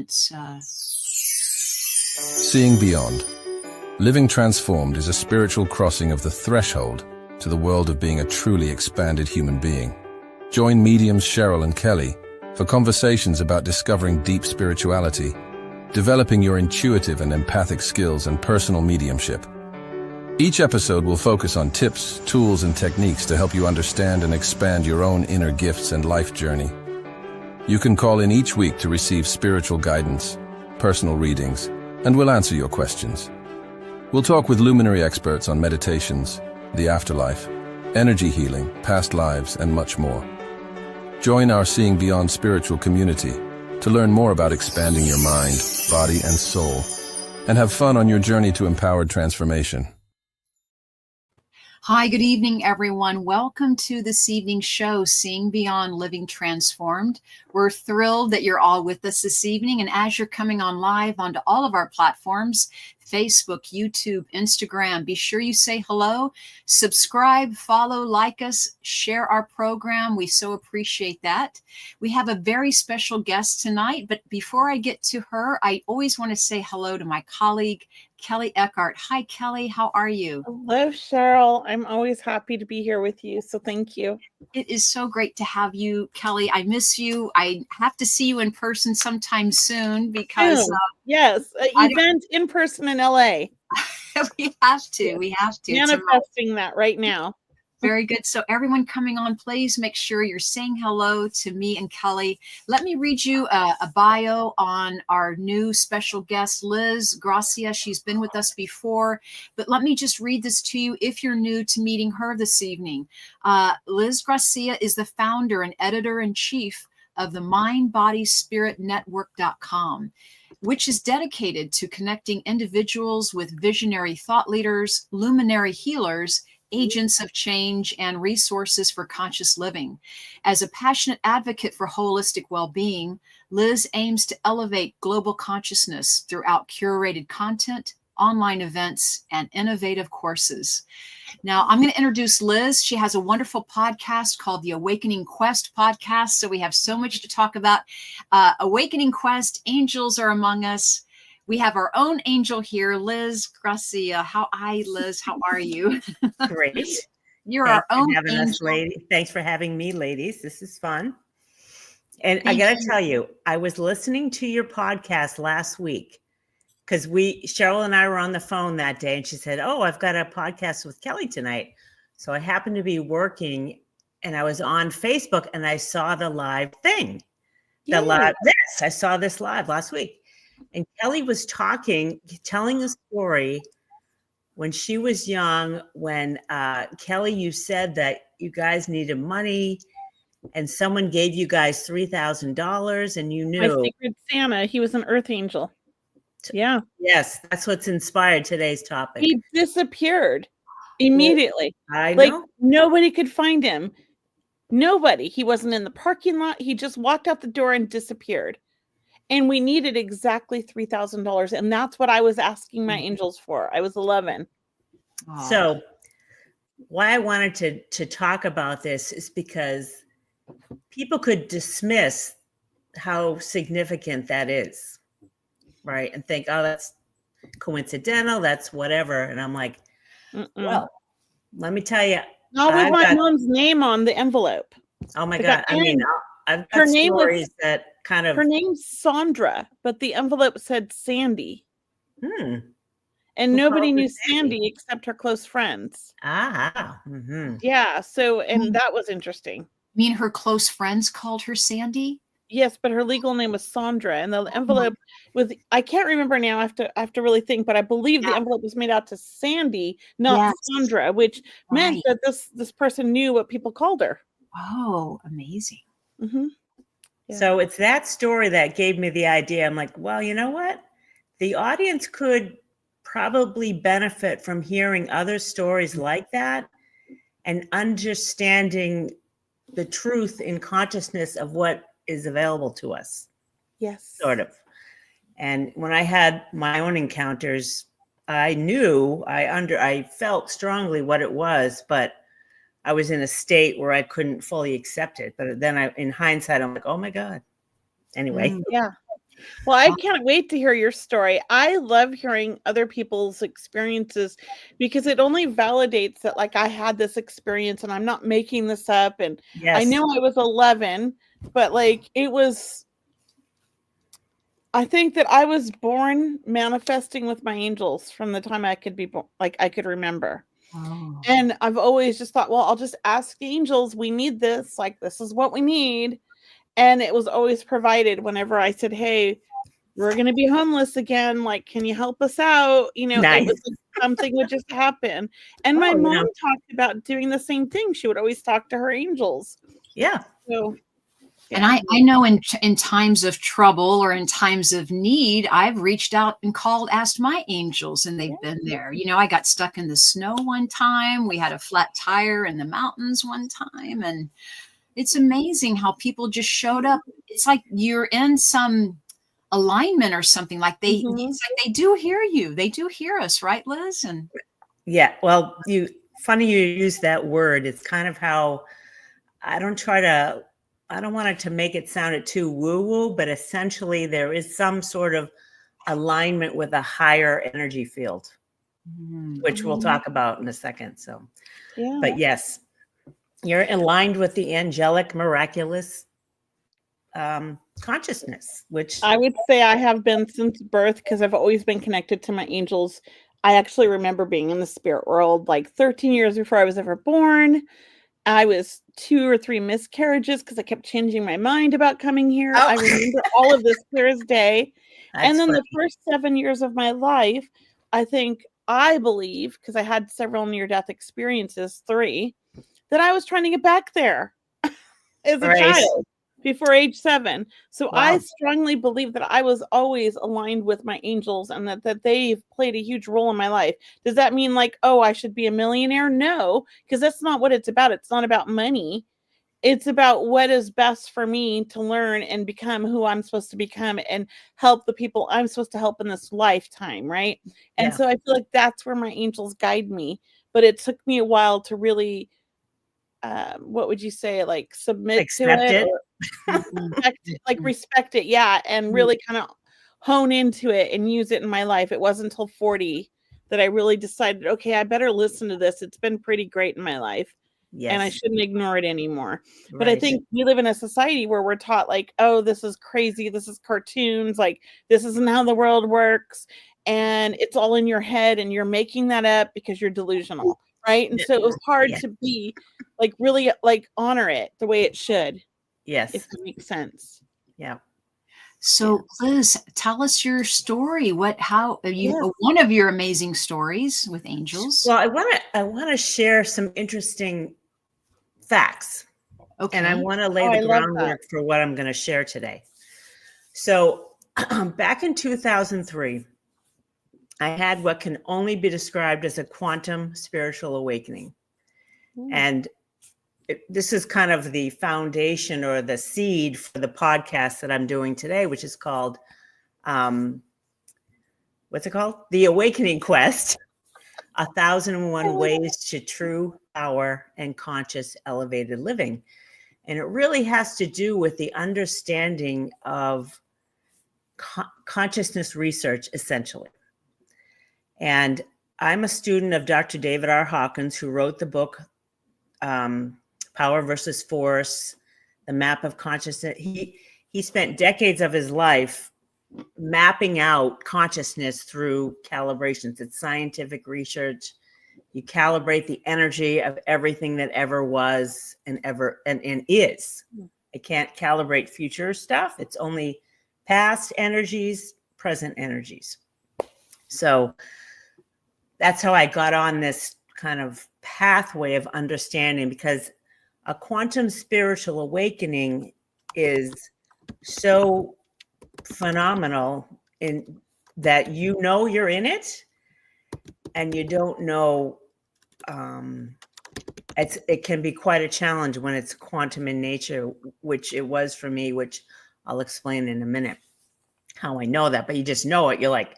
moments. Seeing beyond. Living transformed is a spiritual crossing of the threshold to the world of being a truly expanded human being. Join mediums Cheryl and Kelley for conversations about discovering deep spirituality, developing your intuitive and empathic skills, and personal mediumship. Each episode will focus on tips, tools, and techniques to help you understand and expand your own inner gifts and life journey. You can call in each week to receive spiritual guidance, personal readings, and we'll answer your questions. We'll talk with luminary experts on meditations, the afterlife, energy healing, past lives, and much more. Join our Seeing Beyond spiritual community to learn more about expanding your mind, body, and soul, and have fun on your journey to empowered transformation. Hi, good evening, everyone. Welcome to this evening's show, Seeing Beyond Living Transformed. We're thrilled that you're all with us this evening. And as you're coming on live onto all of our platforms, Facebook, YouTube, Instagram, be sure you say hello, subscribe, follow, like us, share our program. We so appreciate that. We have a very special guest tonight, but before I get to her, I always want to say hello to my colleague, Kelley Eckhart. Hi, Kelley. How are you? Hello, Cheryl. I'm always happy to be here with you. So thank you. It is so great to have you, Kelley. I miss you. I have to see you in person sometime soon because yes, an event in person in LA. We have to. Yes. We have to. Manifesting that right now. Very good. So everyone coming on, please make sure you're saying hello to me and Kelley. Let me read you a bio on our new special guest, Liz Garcia. She's been with us before, but let me just read this to you if you're new to meeting her this evening. Liz Garcia is the founder and editor-in-chief of the mindbodyspiritnetwork.com, which is dedicated to connecting individuals with visionary thought leaders, luminary healers, agents of change, and resources for conscious living. As a passionate advocate for holistic well-being, Liz aims to elevate global consciousness throughout curated content, online events, and innovative courses. Now, I'm going to introduce Liz. She has a wonderful podcast called the Awakening Quest podcast. So we have so much to talk about. Awakening Quest, Angels Are Among Us. We have our own angel here, Liz Garcia. Hi, Liz. How are you? Great. You're our own angel. Thanks for having me, ladies. This is fun. And I got to tell you, I was listening to your podcast last week because Cheryl and I were on the phone that day, and she said, "Oh, I've got a podcast with Kelley tonight." So I happened to be working, and I was on Facebook, and I saw the live thing. I saw this live last week. And Kelley was telling a story when she was young, when Kelley, you said that you guys needed money and someone gave you guys $3,000 and you knew. My secret Santa, he was an earth angel. Yeah. Yes, that's what's inspired today's topic. He disappeared immediately. I know. Like nobody could find him. Nobody. He wasn't in the parking lot. He just walked out the door and disappeared. And we needed exactly $3,000. And that's what I was asking my angels for. I was 11. Aww. So why I wanted to talk about this is because people could dismiss how significant that is, right? And think, oh, that's coincidental. That's whatever. And I'm like, well, let me tell you. I've got my mom's name on the envelope. Oh, my God. I mean, I've got stories that kind of. Her name's Sandra, but the envelope said Sandy. And nobody knew Sandy except her close friends. Mm-hmm. Yeah. So, and that was interesting. You mean her close friends called her Sandy? Yes, but her legal name was Sandra, and the envelope was, I can't remember now. I have to really think, but I believe the envelope was made out to Sandy, not Sandra, which meant that this person knew what people called her. Oh, amazing. Mm-hmm. Yeah. So it's that story that gave me the idea. I'm like, well, you know what? The audience could probably benefit from hearing other stories like that and understanding the truth in consciousness of what is available to us. Yes. Sort of. And when I had my own encounters, I knew, I felt strongly what it was, but I was in a state where I couldn't fully accept it. But then in hindsight, I'm like, oh my God. Anyway. Yeah. Well, I can't wait to hear your story. I love hearing other people's experiences because it only validates that, like, I had this experience and I'm not making this up. And I Yes. know I was 11, but like I think that I was born manifesting with my angels from the time I could be born, like I could remember. Oh. And I've always just thought, well, I'll just ask the angels, we need this, like, this is what we need. And it was always provided whenever I said, hey, we're going to be homeless again. Like, can you help us out? You know, Nice. it was like something would just happen. And my mom talked about doing the same thing. She would always talk to her angels. Yeah. So, And I know in times of trouble or in times of need, I've reached out and asked my angels, and they've been there. You know, I got stuck in the snow one time. We had a flat tire in the mountains one time. And it's amazing how people just showed up. It's like you're in some alignment or something. Like it's like they do hear you. They do hear us, right, Liz? And yeah, well, funny you use that word. It's kind of how I don't want it to make it sound too woo-woo, but essentially there is some sort of alignment with a higher energy field, which we'll talk about in a second. So, but yes, you're aligned with the angelic, miraculous consciousness, which I would say I have been since birth because I've always been connected to my angels. I actually remember being in the spirit world like 13 years before I was ever born. I was 2 or 3 miscarriages because I kept changing my mind about coming here. I remember all of this clear as day. And then the first 7 years of my life, I believe, because I had several near-death experiences, 3, that I was trying to get back there as a child before age 7. So I strongly believe that I was always aligned with my angels and that they've played a huge role in my life. Does that mean like, oh, I should be a millionaire? No, because that's not what it's about. It's not about money. It's about what is best for me to learn and become who I'm supposed to become and help the people I'm supposed to help in this lifetime, right? And so I feel like that's where my angels guide me. But it took me a while to really, what would you say, like submit to it? Respect it, yeah, and really kind of hone into it and use it in my life. It wasn't until 40 that I really decided, okay, I better listen to this. It's been pretty great in my life. Yes. And I shouldn't ignore it anymore. Right. But I think we live in a society where we're taught like, oh, this is crazy. This is cartoons. Like, this isn't how the world works. And it's all in your head and you're making that up because you're delusional. Right. And so it was hard to be like, really like honor it the way it should. Yes. If it makes sense. Yeah. So Liz, tell us your story. How one of your amazing stories with angels? Well, I want to share some interesting facts. Okay. And I want to lay the groundwork for what I'm going to share today. So back in 2003, I had what can only be described as a quantum spiritual awakening. And this is kind of the foundation or the seed for the podcast that I'm doing today, which is called, what's it called? The Awakening Quest, 1001 Ways to True Power and Conscious Elevated Living. And it really has to do with the understanding of consciousness research, essentially. And I'm a student of Dr. David R. Hawkins, who wrote the book, Power versus Force, the map of consciousness. He spent decades of his life mapping out consciousness through calibrations. It's scientific research. You calibrate the energy of everything that ever was and is. I can't calibrate future stuff. It's only past energies, present energies. So that's how I got on this kind of pathway of understanding, because a quantum spiritual awakening is so phenomenal in that you're in it and you don't know. It can be quite a challenge when it's quantum in nature, which it was for me, which I'll explain in a minute how I know that. But you just know it. You're like,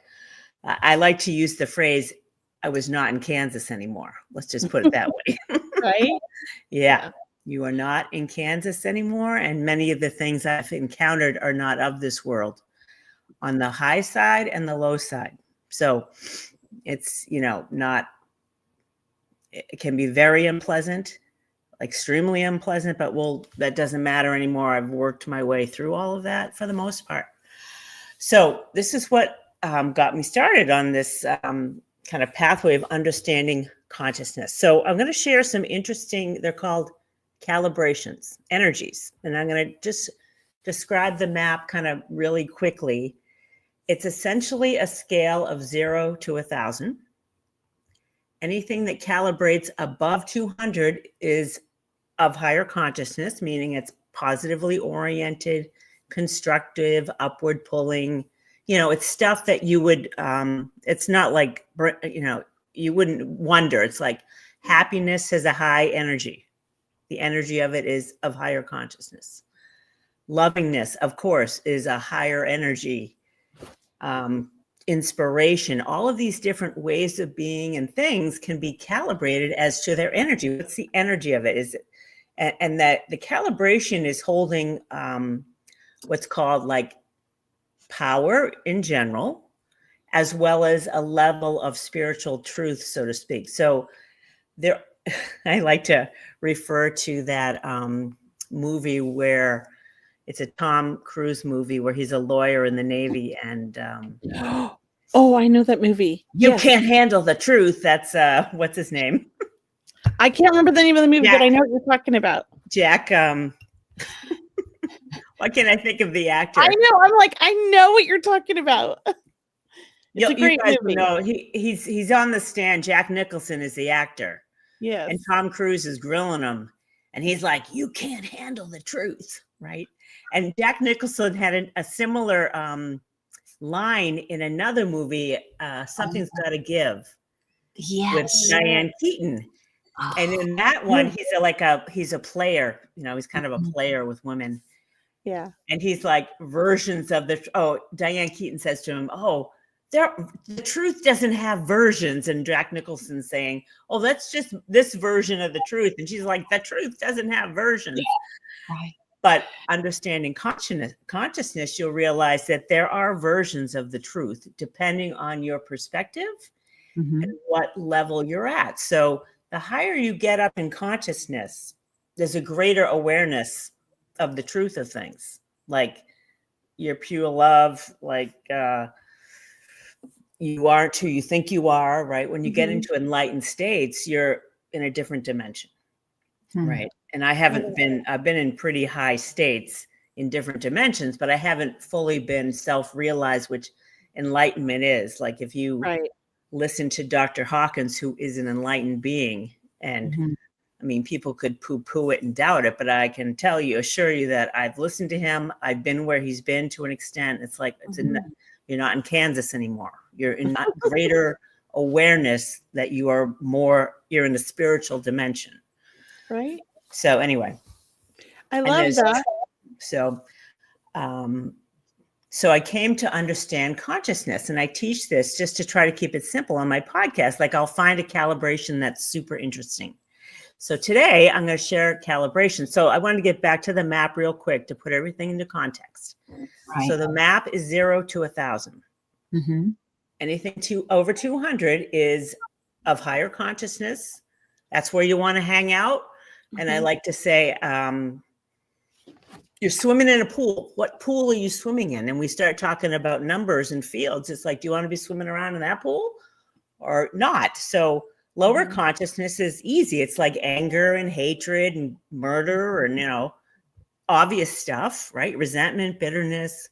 I like to use the phrase, I was not in Kansas anymore. Let's just put it that way. Right? Yeah. You are not in Kansas anymore. And many of the things I've encountered are not of this world. on the high side and the low side. So it's, not, it can be very unpleasant, extremely unpleasant, but that doesn't matter anymore. I've worked my way through all of that for the most part. So this is what got me started on this kind of pathway of understanding consciousness. So I'm going to share some interesting, they're called calibrations, energies. And I'm going to just describe the map kind of really quickly. It's essentially a scale of 0 to 1,000. Anything that calibrates above 200 is of higher consciousness, meaning it's positively oriented, constructive, upward pulling. It's stuff that you would, it's not like, you wouldn't wonder. It's like happiness has a high energy. The energy of it is of higher consciousness. Lovingness, of course, is a higher energy. Inspiration, all of these different ways of being and things can be calibrated as to their energy. What's the energy of it? Is it, and that the calibration is holding what's called like power in general, as well as a level of spiritual truth, so to speak. So there, I like to refer to that movie where it's a Tom Cruise movie where he's a lawyer in the Navy and oh, I know that movie. You Can't Handle the Truth. That's what's his name? I can't remember the name of the movie, but I know what you're talking about. Jack. Why can't I think of the actor? I know. I'm like, I know what you're talking about. It's a great movie. No, he's on the stand. Jack Nicholson is the actor. Yes. And Tom Cruise is grilling him. And he's like, you can't handle the truth, right? And Jack Nicholson had a similar line in another movie, Something's Gotta Give. Yes. With Diane Keaton. Oh. And in that one, he's a player. He's kind of a player with women. Yeah. And he's like versions of Diane Keaton says to him, the truth doesn't have versions. And Jack Nicholson saying, that's just this version of the truth. And she's like, the truth doesn't have versions. Yeah. Right. But understanding consciousness, you'll realize that there are versions of the truth depending on your perspective and what level you're at. So the higher you get up in consciousness, there's a greater awareness of the truth of things. Like you're pure love, like you aren't who you think you are, right? When you get into enlightened states, you're in a different dimension, right? And I've been in pretty high states in different dimensions, but I haven't fully been self-realized, which enlightenment is. Like if you listen to Dr. Hawkins, who is an enlightened being, and I mean, people could poo-poo it and doubt it, but I can assure you that I've listened to him. I've been where he's been to an extent. It's like, you're not in Kansas anymore. You're in that greater awareness that you're in the spiritual dimension. Right. So anyway, I love that. So I came to understand consciousness, and I teach this just to try to keep it simple on my podcast. Like I'll find a calibration that's super interesting. So today I'm going to share calibration. So I wanted to get back to the map real quick to put everything into context. Right. So the map is 0 to 1,000. Anything over 200 is of higher consciousness. That's where you want to hang out. And I like to say, you're swimming in a pool. What pool are you swimming in? And we start talking about numbers and fields. It's like, do you want to be swimming around in that pool or not? So lower consciousness is easy. It's like anger and hatred and murder and, obvious stuff, right? Resentment, bitterness,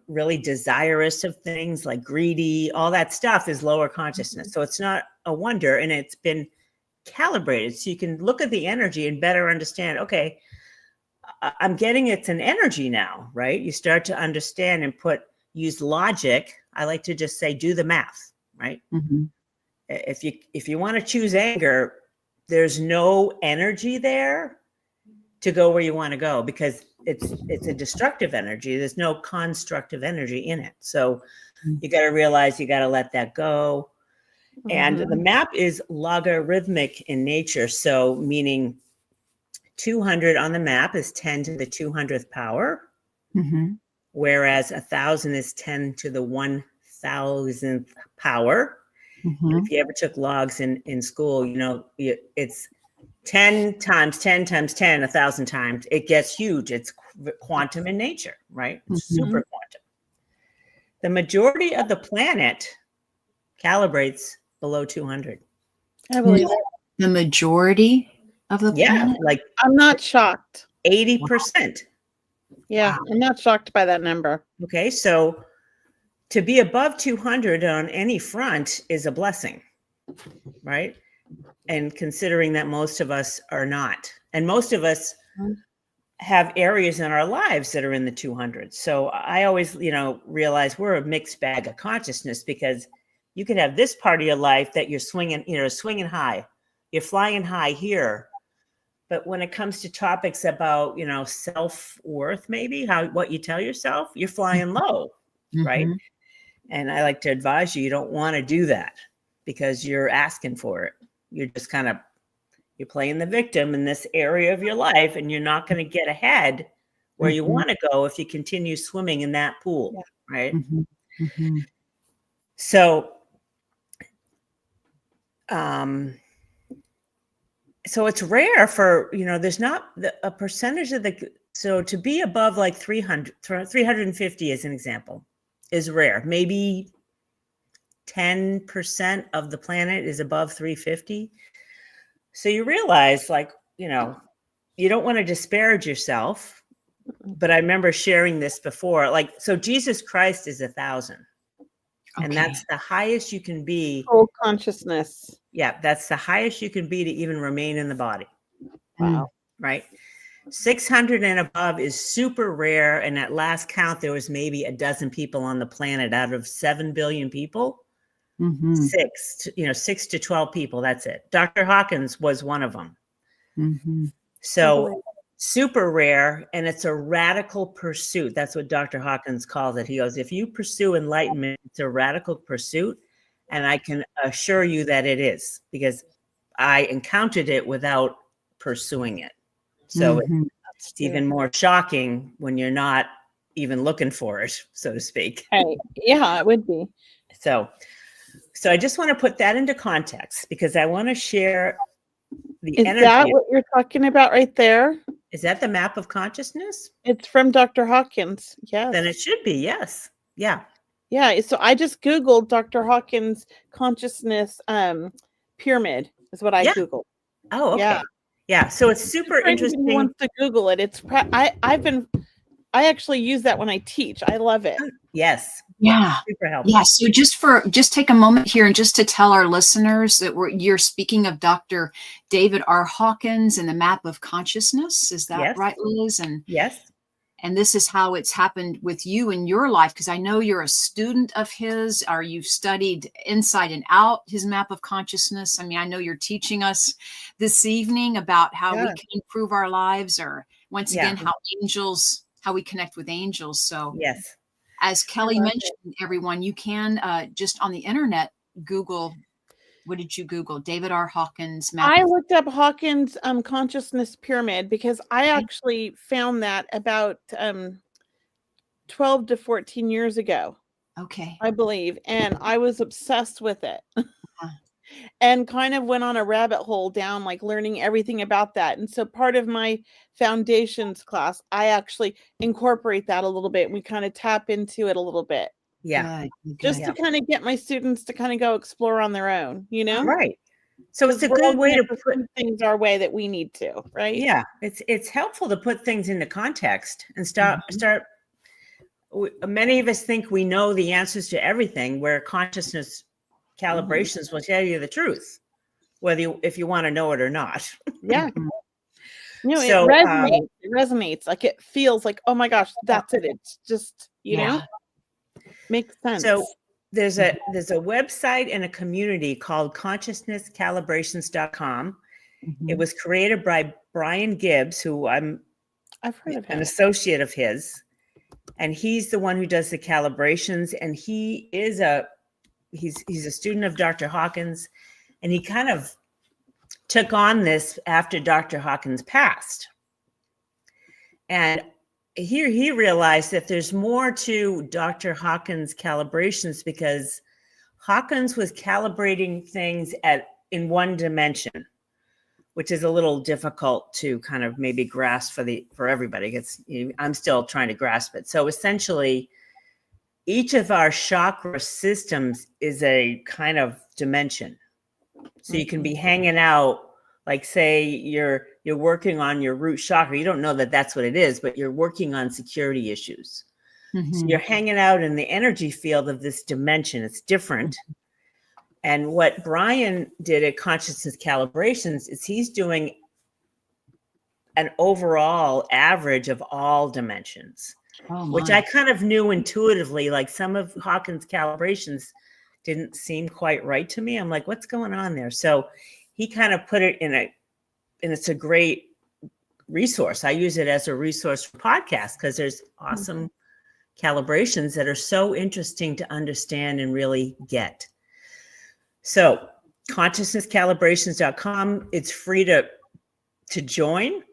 really desirous of things like greedy, all that stuff is lower consciousness. So it's not a wonder. And it's been calibrated. So you can look at the energy and better understand, okay, I'm getting it's an energy now, right? You start to understand and use logic. I like to just say, do the math, right? If you want to choose anger, there's no energy there to go where you want to go because it's a destructive energy. There's no constructive energy in it. So you got to realize you got to let that go. And the map is logarithmic in nature. So meaning 200 on the map is 10 to the 200th power. whereas 1,000 is 10 to the 1,000th power. Mhm. If you ever took logs in school, you know, it's 10 times 10 times 10, 1,000 times. It gets huge. It's quantum in nature, right? It's super quantum. The majority of the planet calibrates below 200. I believe it. The majority of the planet? Like I'm not shocked. 80%. Yeah, I'm not shocked by that number. Okay, so to be above 200 on any front is a blessing, right? And considering that most of us are not, and most of us have areas in our lives that are in the 200s. So I always, you know, realize we're a mixed bag of consciousness, because you could have this part of your life that you're swinging, you know, swinging high, you're flying high here. But when it comes to topics about, you know, self-worth, maybe what you tell yourself, you're flying low, right? And I like to advise you, you don't want to do that, because you're asking for it. You're just kind of, you're playing the victim in this area of your life, and you're not going to get ahead where you want to go if you continue swimming in that pool, right? So, so it's rare for, you know, there's not a percentage of so to be above like 350 as an example is rare. Maybe 10% of the planet is above 350. So you realize, like, you know, you don't want to disparage yourself, but I remember sharing this before, like, so Jesus Christ is 1,000. And that's the highest you can be. Full consciousness. Yeah, that's the highest you can be to even remain in the body. Wow. Right? 600 and above is super rare. And at last count, there was maybe a dozen people on the planet out of 7 billion people. 6 to 12 people. That's it. Dr. Hawkins was one of them. So super rare. And it's a radical pursuit. That's what Dr. Hawkins calls it. He goes, if you pursue enlightenment, it's a radical pursuit. And I can assure you that it is, because I encountered it without pursuing it. So it's even more shocking when you're not even looking for it, so to speak. Hey, yeah, it would be. So I just want to put that into context, because I want to share the energy. Is that what you're talking about right there? Is that the map of consciousness? It's from Dr. Hawkins. Yes. Then it should be. Yes. Yeah. Yeah. So I just Googled Dr. Hawkins consciousness pyramid is what I Googled. Oh, okay. Yeah. So it's super interesting. Who wants to Google it? It's I actually use that when I teach. I love it. Yes. Yeah. Super helpful. Yeah. So just take a moment here and just to tell our listeners that you're speaking of Dr. David R. Hawkins and the map of consciousness. Is that right, Liz? And yes. And this is how it's happened with you in your life, because I know you're a student of his, or you've studied inside and out his map of consciousness. I mean, I know you're teaching us this evening about how we can improve our lives, or once again, how we connect with angels. So yes, as Kelley mentioned, everyone, you can just on the internet Google. What did you Google? David R. Hawkins map. I looked up Hawkins consciousness pyramid, because I actually found that about 12 to 14 years ago. Okay. I believe. And I was obsessed with it. And kind of went on a rabbit hole down, like learning everything about that. And so part of my foundations class, I actually incorporate that a little bit. We kind of tap into it a little bit. Yeah. Just to kind of get my students to kind of go explore on their own, you know? Right. So it's a good way to put things our way that we need to, right? Yeah. It's helpful to put things into context and many of us think we know the answers to everything, where consciousness calibrations will tell you the truth, if you want to know it or not. Yeah. You know, so, it resonates. Like it feels like, oh my gosh, that's it. It's just, you know, makes sense. So there's a website and a community called consciousnesscalibrations.com. It was created by Brian Gibbs, who I've heard of him, an associate of his, and he's the one who does the calibrations. And he is he's a student of Dr. Hawkins, and he kind of took on this after Dr. Hawkins passed. And he realized that there's more to Dr. Hawkins' calibrations, because Hawkins was calibrating things in one dimension, which is a little difficult to kind of maybe grasp for everybody. I'm still trying to grasp it. So essentially, each of our chakra systems is a kind of dimension. So you can be hanging out, like say you're working on your root chakra. You don't know that that's what it is, but you're working on security issues. So you're hanging out in the energy field of this dimension. It's different. And what Brian did at Consciousness Calibrations is he's doing an overall average of all dimensions, which I kind of knew intuitively. Like some of Hawkins' calibrations didn't seem quite right to me. I'm like, what's going on there? So he kind of put it and it's a great resource. I use it as a resource for podcasts because there's awesome calibrations that are so interesting to understand and really get. So consciousnesscalibrations.com, it's free to join.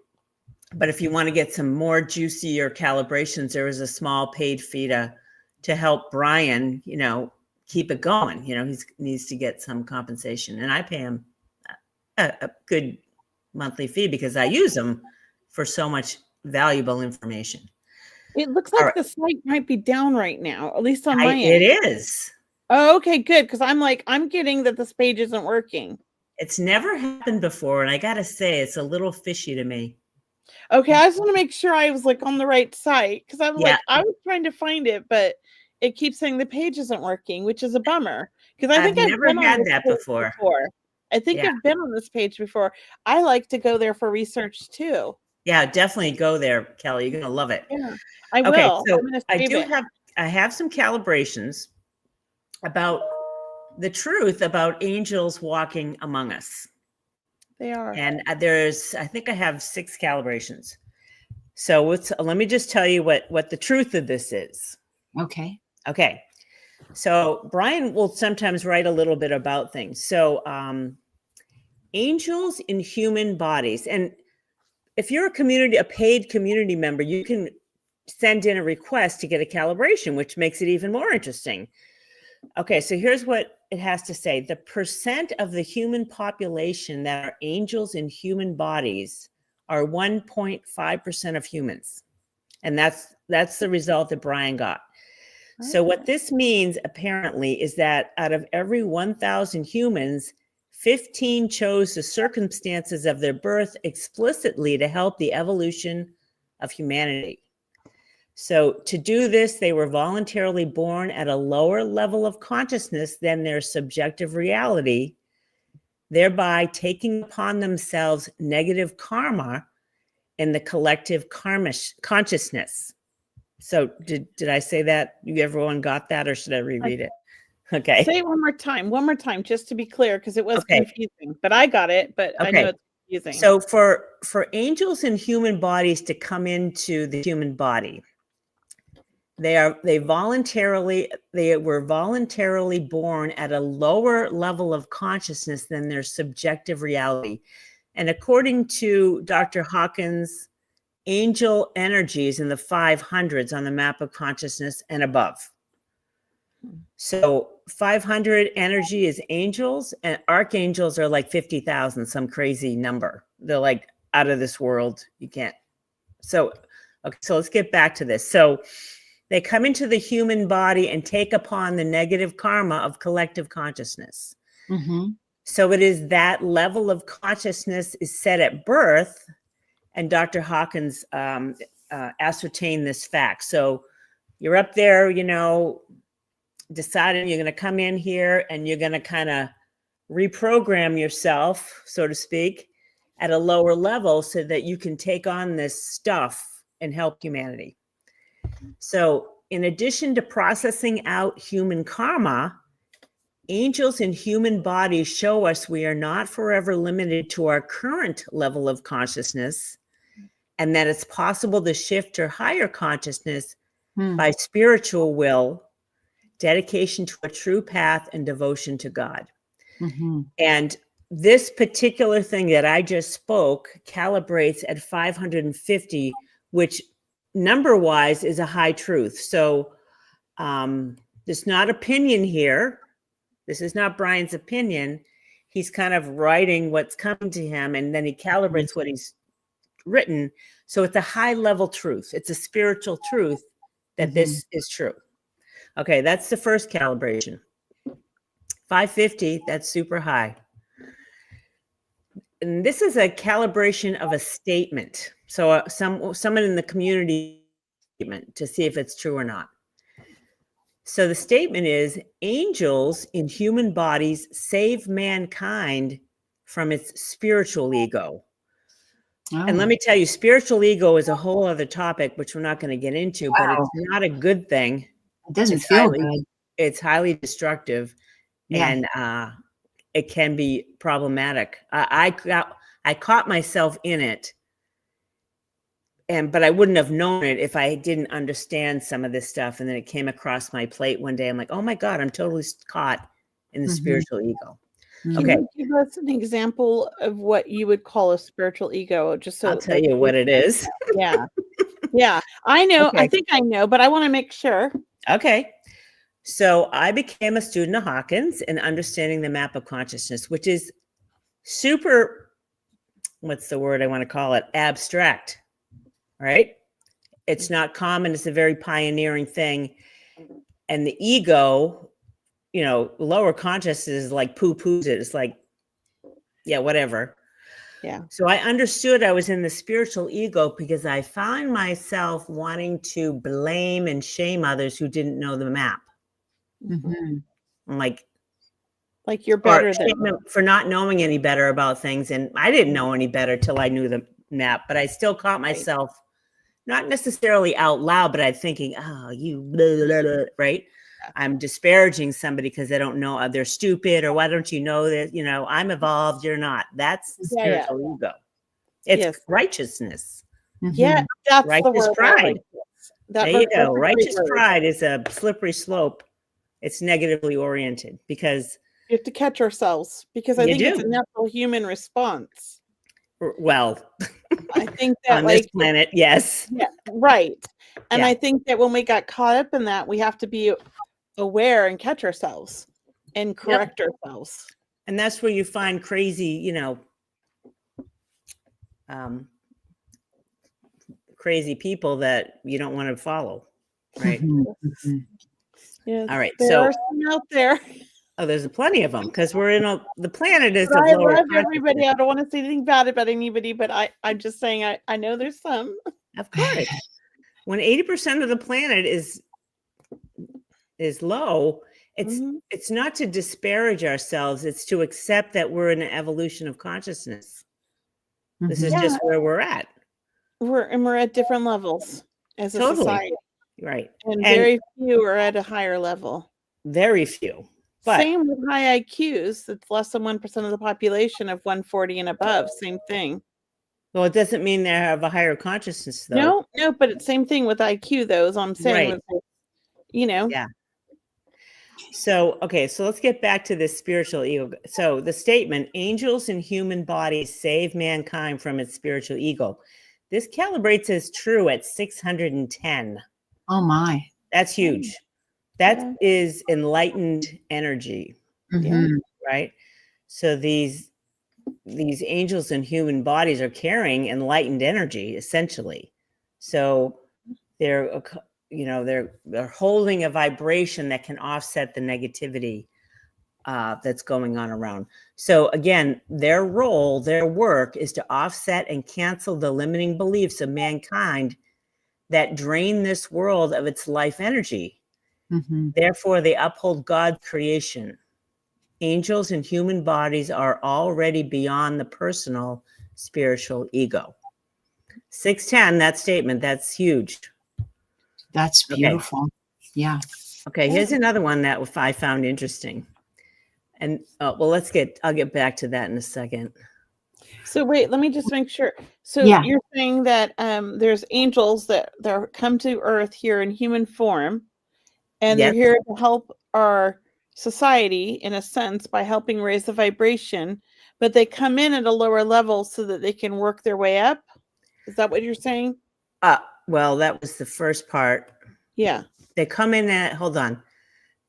But if you want to get some more juicier calibrations, there is a small paid fee to help Brian, keep it going. He needs to get some compensation. And I pay him a good monthly fee because I use them for so much valuable information. It looks like the site might be down right now, at least on my end. It is. Oh, okay, good. Because I'm getting that this page isn't working. It's never happened before. And I got to say, it's a little fishy to me. Okay, I just want to make sure I was on the right site. Because I was trying to find it, but it keeps saying the page isn't working, which is a bummer. Because I've never had that before. I think I've been on this page before. I like to go there for research too. Yeah, definitely go there, Kelly. You're gonna love it. Yeah, I will. So I have some calibrations about the truth about angels walking among us. They are. And I think I have 6 calibrations. So let me just tell you what the truth of this is. Okay. So Brian will sometimes write a little bit about things. So angels in human bodies. And if you're a paid community member, you can send in a request to get a calibration, which makes it even more interesting. Okay, so here's what it has to say. The percent of the human population that are angels in human bodies are 1.5% of humans. And that's the result that Brian got. So what this means apparently is that out of every 1,000 humans, 15 chose the circumstances of their birth explicitly to help the evolution of humanity. So to do this, they were voluntarily born at a lower level of consciousness than their subjective reality, thereby taking upon themselves negative karma in the collective consciousness. So did I say that? Everyone got that, or should I reread it? Okay. Say it one more time, just to be clear, because it was confusing. But I got it, but I know it's confusing. So for angels in human bodies to come into the human body, they were voluntarily born at a lower level of consciousness than their subjective reality. And according to Dr. Hawkins, angel energies in the 500s on the map of consciousness and above. So 500 energy is angels, and archangels are like 50,000, some crazy number. They're like out of this world. You can't. So let's get back to this. So they come into the human body and take upon the negative karma of collective consciousness. Mm-hmm. So it is that level of consciousness is set at birth, and Dr. Hawkins ascertained this fact. So you're up there, deciding you're going to come in here and you're going to kind of reprogram yourself, so to speak, at a lower level so that you can take on this stuff and help humanity. So in addition to processing out human karma, angels in human bodies show us we are not forever limited to our current level of consciousness, and that it's possible to shift to higher consciousness by spiritual will, dedication to a true path, and devotion to God. Mm-hmm. And this particular thing that I just spoke calibrates at 550, which number wise is a high truth. So there's not opinion here. This is not Brian's opinion. He's kind of writing what's coming to him, and then he calibrates what he's written. So it's a high level truth. It's a spiritual truth that this is true. Okay, that's the first calibration. 550, that's super high. And this is a calibration of a statement. So someone in the community statement to see if it's true or not. So the statement is, angels in human bodies save mankind from its spiritual ego. Oh. And let me tell you, spiritual ego is a whole other topic, which we're not going to get into, but it's not a good thing. It doesn't feel good. It's highly destructive, and it can be problematic. I caught myself in it, but I wouldn't have known it if I didn't understand some of this stuff. And then it came across my plate one day. I'm like, oh my God, I'm totally caught in the spiritual ego. Okay. Can you give us an example of what you would call a spiritual ego? Just so I'll tell you what it is. Yeah. Yeah. I know. Okay. I think I know, but I want to make sure. Okay. So I became a student of Hawkins and understanding the map of consciousness, which is super, what's the word I want to call it? Abstract, right? It's not common. It's a very pioneering thing. And the ego, you know, lower consciousness is like poo-poos it. It's like, yeah, whatever. Yeah. So I understood I was in the spiritual ego because I found myself wanting to blame and shame others who didn't know the map. I'm like you're better than them for not knowing any better about things. And I didn't know any better till I knew the map, but I still caught myself, not necessarily out loud, but I'm thinking, oh, you blah, blah, blah, right? I'm disparaging somebody because they don't know, they're stupid, or why don't you know that, you know, I'm evolved, you're not. That's the spiritual ego. It's righteousness. Yeah, that's righteous the word. Pride. There you go. Righteous pride is a slippery slope. It's negatively oriented because you have to catch ourselves, because I think it's a natural human response. Well, I think that on this planet, yes. Yeah, right. And I think that when we got caught up in that, we have to be aware and catch ourselves and correct ourselves. And that's where you find crazy, you know, crazy people that you don't want to follow, right? Yes, all right. There are some out there. Oh, there's plenty of them because we're in the planet is. I love everybody. I don't want to say anything bad about anybody, but I'm just saying I know there's some. Of course. When 80% of the planet is low, it's not to disparage ourselves. It's to accept that we're in an evolution of consciousness. This is just where we're at. We're at different levels as a society. Right. And very few are at a higher level. Very few. But same with high IQs. It's less than 1% of the population of 140 and above. Same thing. Well, it doesn't mean they have a higher consciousness, though. No, but it's same thing with IQ, though, as I'm saying. Right. You know. Yeah. So, okay, so let's get back to this spiritual ego. So the statement, angels in human bodies save mankind from its spiritual ego. This calibrates as true at 610. Oh, my. That's huge. That is enlightened energy, right? So these angels in human bodies are carrying enlightened energy, essentially. So they're holding a vibration that can offset the negativity that's going on around. So again, their role, their work is to offset and cancel the limiting beliefs of mankind that drain this world of its life energy. Therefore, they uphold God's creation. Angels in human bodies are already beyond the personal spiritual ego. 610, that statement, that's huge. That's beautiful. Okay. Yeah. Okay, here's another one that I found interesting. And I'll get back to that in a second. So wait, let me just make sure. So you're saying that there's angels that come to Earth here in human form, and they're here to help our society in a sense by helping raise the vibration, but they come in at a lower level so that they can work their way up. Is that what you're saying? well, that was the first part. Yeah. They come in at, hold on.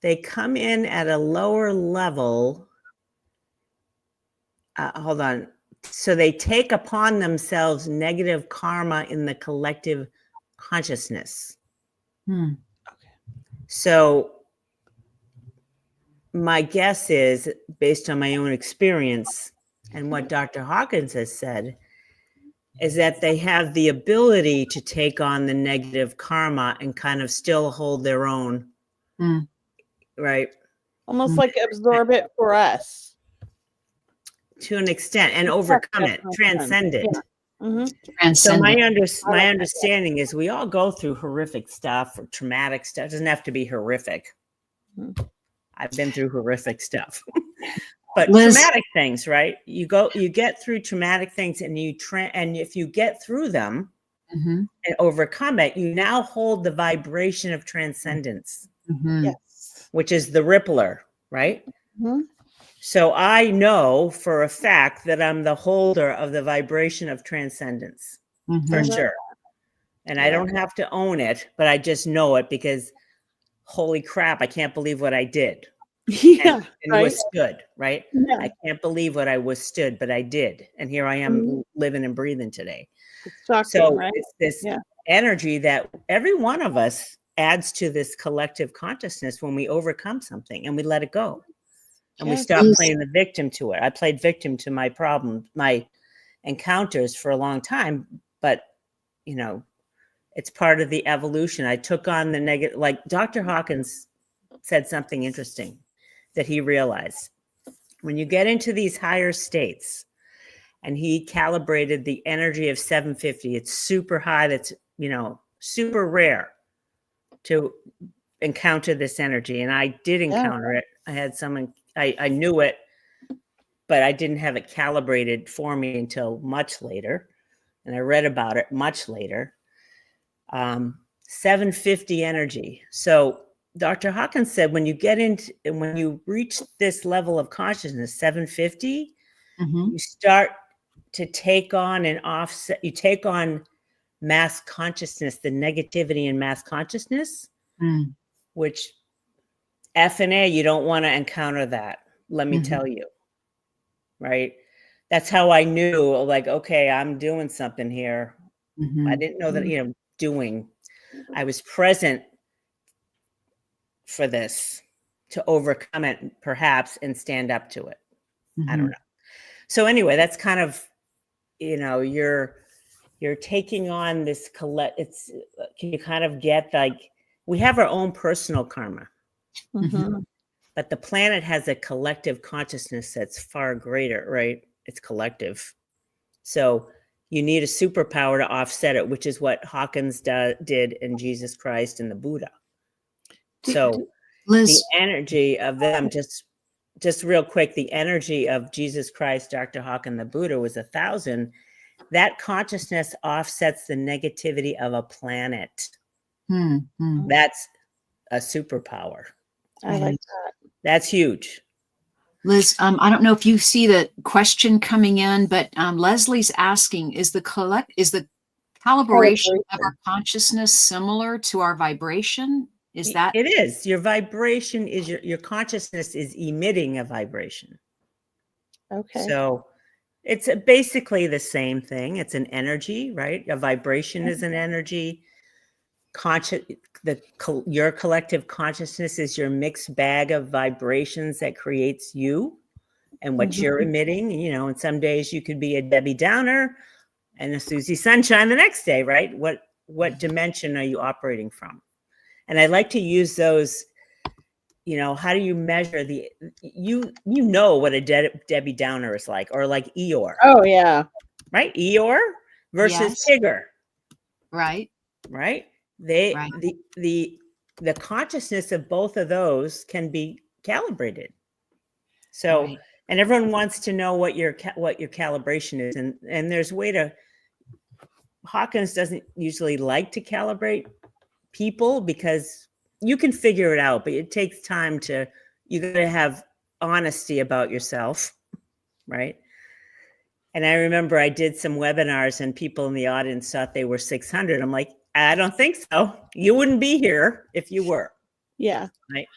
They come in at a lower level. Hold on. So they take upon themselves negative karma in the collective consciousness. Hmm. So my guess is, based on my own experience and what Dr. Hawkins has said, is that they have the ability to take on the negative karma and kind of still hold their own. Hmm. Right. Almost like absorb it for us. To an extent, and overcome it, transcend it. Yeah. Mm-hmm. So my Transcendent. my understanding is we all go through horrific stuff or traumatic stuff. It doesn't have to be horrific. Mhm. I've been through horrific stuff. But Liz- traumatic things, right? You get through traumatic things, and and if you get through them Mhm. and overcome it, you now hold the vibration of transcendence, Mhm. Yes. which is the rippler, right? Mhm. So I know for a fact that I'm the holder of the vibration of transcendence, for Mhm. sure. And I Yeah. don't have to own it, but I just know it because holy crap, I can't believe what I did. Yeah. And Right? withstood, right? Yeah. I can't believe what I withstood, but I did. And here I am living and breathing today. It's shocking, So right? it's this Yeah. energy that every one of us adds to this collective consciousness when we overcome something and we let it go. And we Yes. stop Yes. playing the victim to it. I played victim to my problems, my encounters for a long time, but you know, it's part of the evolution. I took on the negative, like Dr. Hawkins said something interesting that he realized. When you get into these higher states, and he calibrated the energy of 750, it's super high, that's, super rare to encounter this energy. And I did encounter it. I had someone, I knew it, but I didn't have it calibrated for me until much later. And I read about it much later. 750 energy. So Dr. Hawkins said, when you reach this level of consciousness, 750, Mhm. you start to take on and offset, you take on mass consciousness, the negativity in mass consciousness, Mm. which F and A, you don't want to encounter that. Let me Mhm. tell you, right? That's how I knew, like, okay, I'm doing something here. Mhm. I didn't know that, I was present for this to overcome it, perhaps, and stand up to it. I don't Mhm. know. So anyway, that's kind of, you're taking on this it's, can you kind of get, like, we have our own personal karma, Mhm. but the planet has a collective consciousness that's far greater, right? It's collective. So you need a superpower to offset it, which is what Hawkins did in Jesus Christ and the Buddha. So the Liz, energy of them, just real quick, the energy of Jesus Christ, Dr. Hawkins, the Buddha was 1,000. That consciousness offsets the negativity of a planet. That's a superpower. I like that. That's huge. Liz, I don't know if you see the question coming in, but Leslie's asking, is the calibration of our consciousness similar to our vibration? Is that? It is. Your vibration is your consciousness is emitting a vibration. Okay. So it's basically the same thing. It's an energy, right? A vibration is an energy. Your collective consciousness is your mixed bag of vibrations that creates you and what you're emitting. And some days you could be a Debbie Downer and a Susie Sunshine the next day, right? What dimension are you operating from? And I like to use those. How do you measure you know what a Debbie Downer is like, or like Eeyore? Oh yeah, right. Eeyore versus Tigger, Right. right? Right. The consciousness of both of those can be calibrated. So, Right. and everyone wants to know what your calibration is, and there's a way to. Hawkins doesn't usually like to calibrate people because you can figure it out, but it takes time you got to have honesty about yourself, right? And I remember I did some webinars and people in the audience thought they were 600. I'm like, I don't think so. You wouldn't be here if you were. Yeah. Right.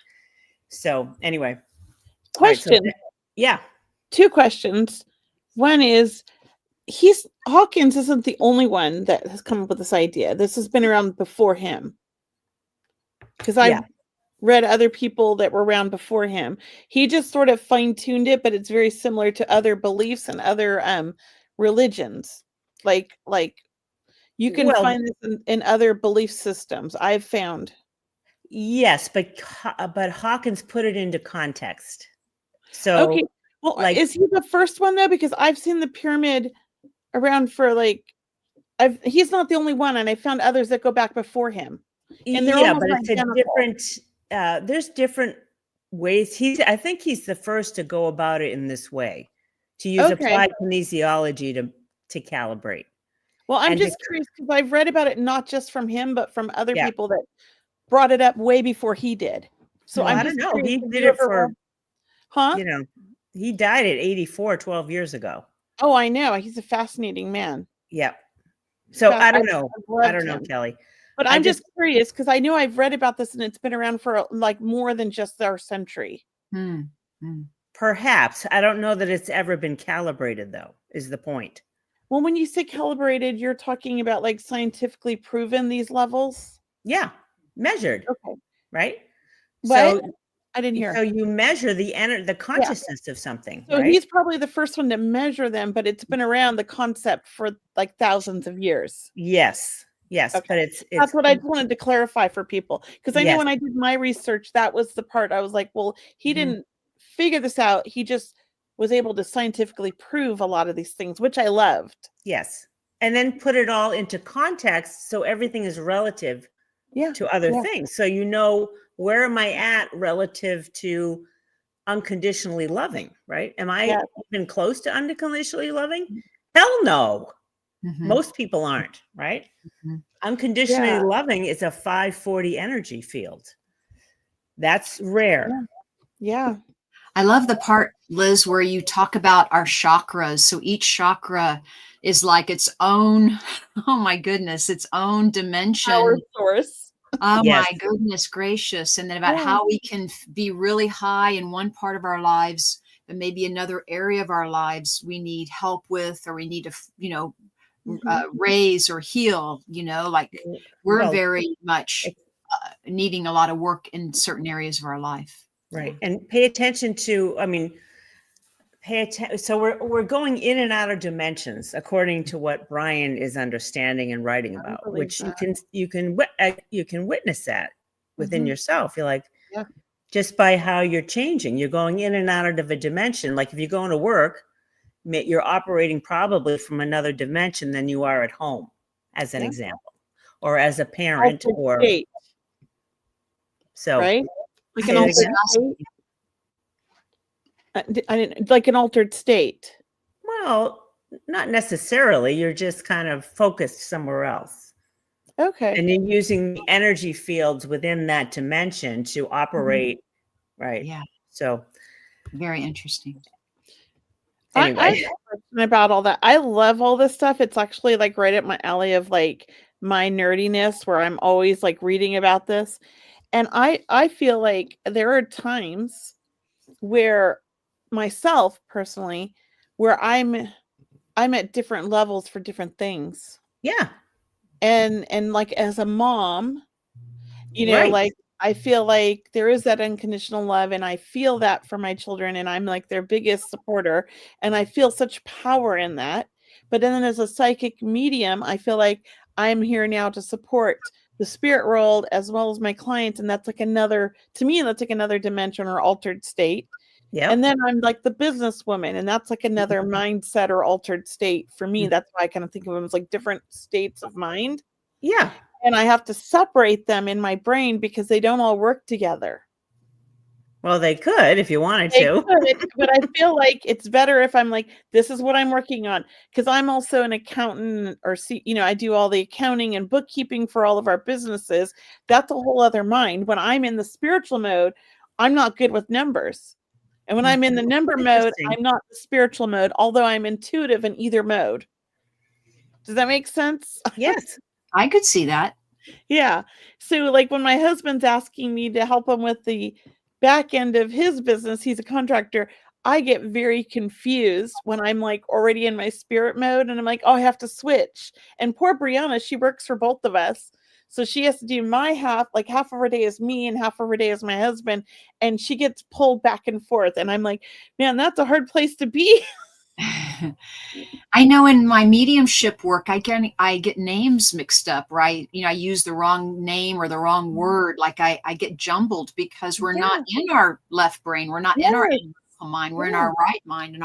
So anyway. All right, Question. yeah. 2 questions. One is, Hawkins isn't the only one that has come up with this idea. This has been around before him. Because I've read other people that were around before him. He just sort of fine-tuned it, but it's very similar to other beliefs and other religions. Like you can find this in other belief systems, I've found. Yes, but Hawkins put it into context. So okay. Well, is he the first one though? Because I've seen the pyramid around for he's not the only one, and I found others that go back before him. And they're but it's identical. a different. There's different ways. I think he's the first to go about it in this way, to use applied kinesiology to calibrate. Well, I'm just curious because I've read about it not just from him, but from other people that brought it up way before he did. So I don't know. He did it for, he died at 84, 12 years ago. Oh, I know. He's a fascinating man. Yeah. So I don't know. I don't know, Kelley. But I'm just curious because I know I've read about this and it's been around for more than just our century. Perhaps. I don't know that it's ever been calibrated, though, is the point. Well, when you say calibrated, you're talking about scientifically proven these levels? Yeah. Measured. Okay. Right? What? So I didn't hear. So you measure the consciousness of something. So he's probably the first one to measure them, but it's been around the concept for thousands of years. Yes. Yes. Okay. But that's what I wanted to clarify for people. Because I know when I did my research, that was the part I was like, well, he didn't figure this out. He just was able to scientifically prove a lot of these things, which I loved. Yes. And then put it all into context. So everything is relative to other things. So where am I at relative to unconditionally loving, right? Am I even close to unconditionally loving? Hell no. Most people aren't, right? Unconditionally loving is a 540 energy field. That's rare. Yeah. I love the part, Liz, where you talk about our chakras. So each chakra is like its own, oh my goodness, its own dimension. Power source. Oh my goodness gracious. And then about how we can be really high in one part of our lives, but maybe another area of our lives we need help with, or we need to, raise or heal, we're very much needing a lot of work in certain areas of our life. Right. And pay attention to, so we're going in and out of dimensions according to what Brian is understanding and writing about, which you can witness that within yourself. You're like, just by how you're changing, you're going in and out of a dimension. Like if you're going to work, you're operating probably from another dimension than you are at home, as an example, or as a parent, or state. So right. Like an altered state? I didn't like an altered state. Well, not necessarily. You're just kind of focused somewhere else. Okay. And you're using the energy fields within that dimension to operate. Right. Yeah. So very interesting. Anyway, I'm about all that. I love all this stuff. It's actually right at my alley of my nerdiness, where I'm always reading about this. And I feel like there are times where myself personally, where I'm at different levels for different things. Yeah. And as a mom, I feel like there is that unconditional love, and I feel that for my children, and I'm their biggest supporter, and I feel such power in that. But then as a psychic medium, I feel like I'm here now to support the spirit world as well as my clients, and that's another dimension or altered state. Yeah. And then I'm the businesswoman, and that's another mindset or altered state for me. That's why I kind of think of them as different states of mind. Yeah. And I have to separate them in my brain because they don't all work together. Well, they could if you wanted to. But I feel like it's better if I'm this is what I'm working on. Because I'm also an accountant, or I do all the accounting and bookkeeping for all of our businesses. That's a whole other mind. When I'm in the spiritual mode, I'm not good with numbers. And when I'm in the number mode, I'm not the spiritual mode, although I'm intuitive in either mode. Does that make sense? Yes. I could see that. Yeah. So like when my husband's asking me to help him with the back end of his business, he's a contractor. I get very confused when I'm like already in my spirit mode and I'm like, oh, I have to switch. And poor Brianna, she works for both of us. So she has to do my half, like half of her day is me and half of her day is my husband. And she gets pulled back and forth. And I'm like, man, that's a hard place to be. I know in my mediumship work, I get names mixed up, right? You know, I use the wrong name or the wrong word. Like I get jumbled because we're not in our left brain. We're not in our analytical mind. We're in our right mind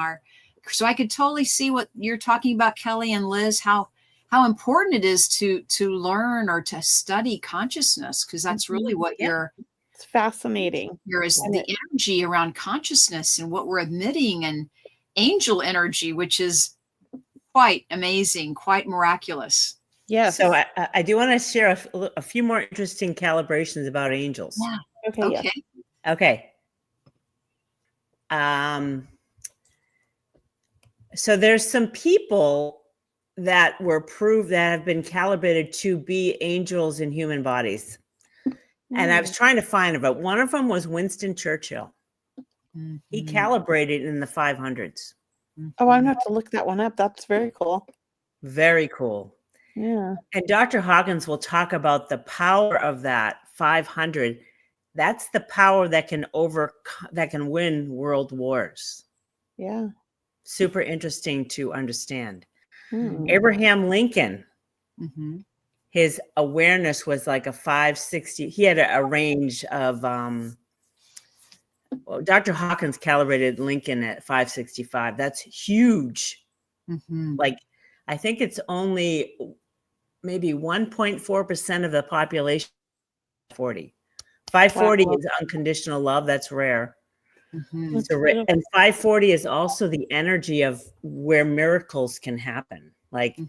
so I could totally see what you're talking about, Kelley and Liz, how important it is to learn or to study consciousness, because that's really what it's fascinating. Here is the energy around consciousness and what we're emitting, and angel energy, which is quite amazing, quite miraculous. Yes. So I do want to share a few more interesting calibrations about angels. Yeah. Okay. Okay. So there's some people that were proved that have been calibrated to be angels in human bodies. And I was trying to find it, but one of them was Winston Churchill. He calibrated in the 500s. Oh, I'm going to have to look that one up. That's very cool. Very cool. Yeah. And Dr. Hawkins will talk about the power of that 500. That's the power that can win world wars. Yeah. Super interesting to understand. Abraham Lincoln, his awareness was like a 560. He had a range of, Dr. Hawkins calibrated Lincoln at 565. That's huge. Like, I think it's only maybe 1.4% of the population. 540 is unconditional love. That's rare. And 540 is also the energy of where miracles can happen. Like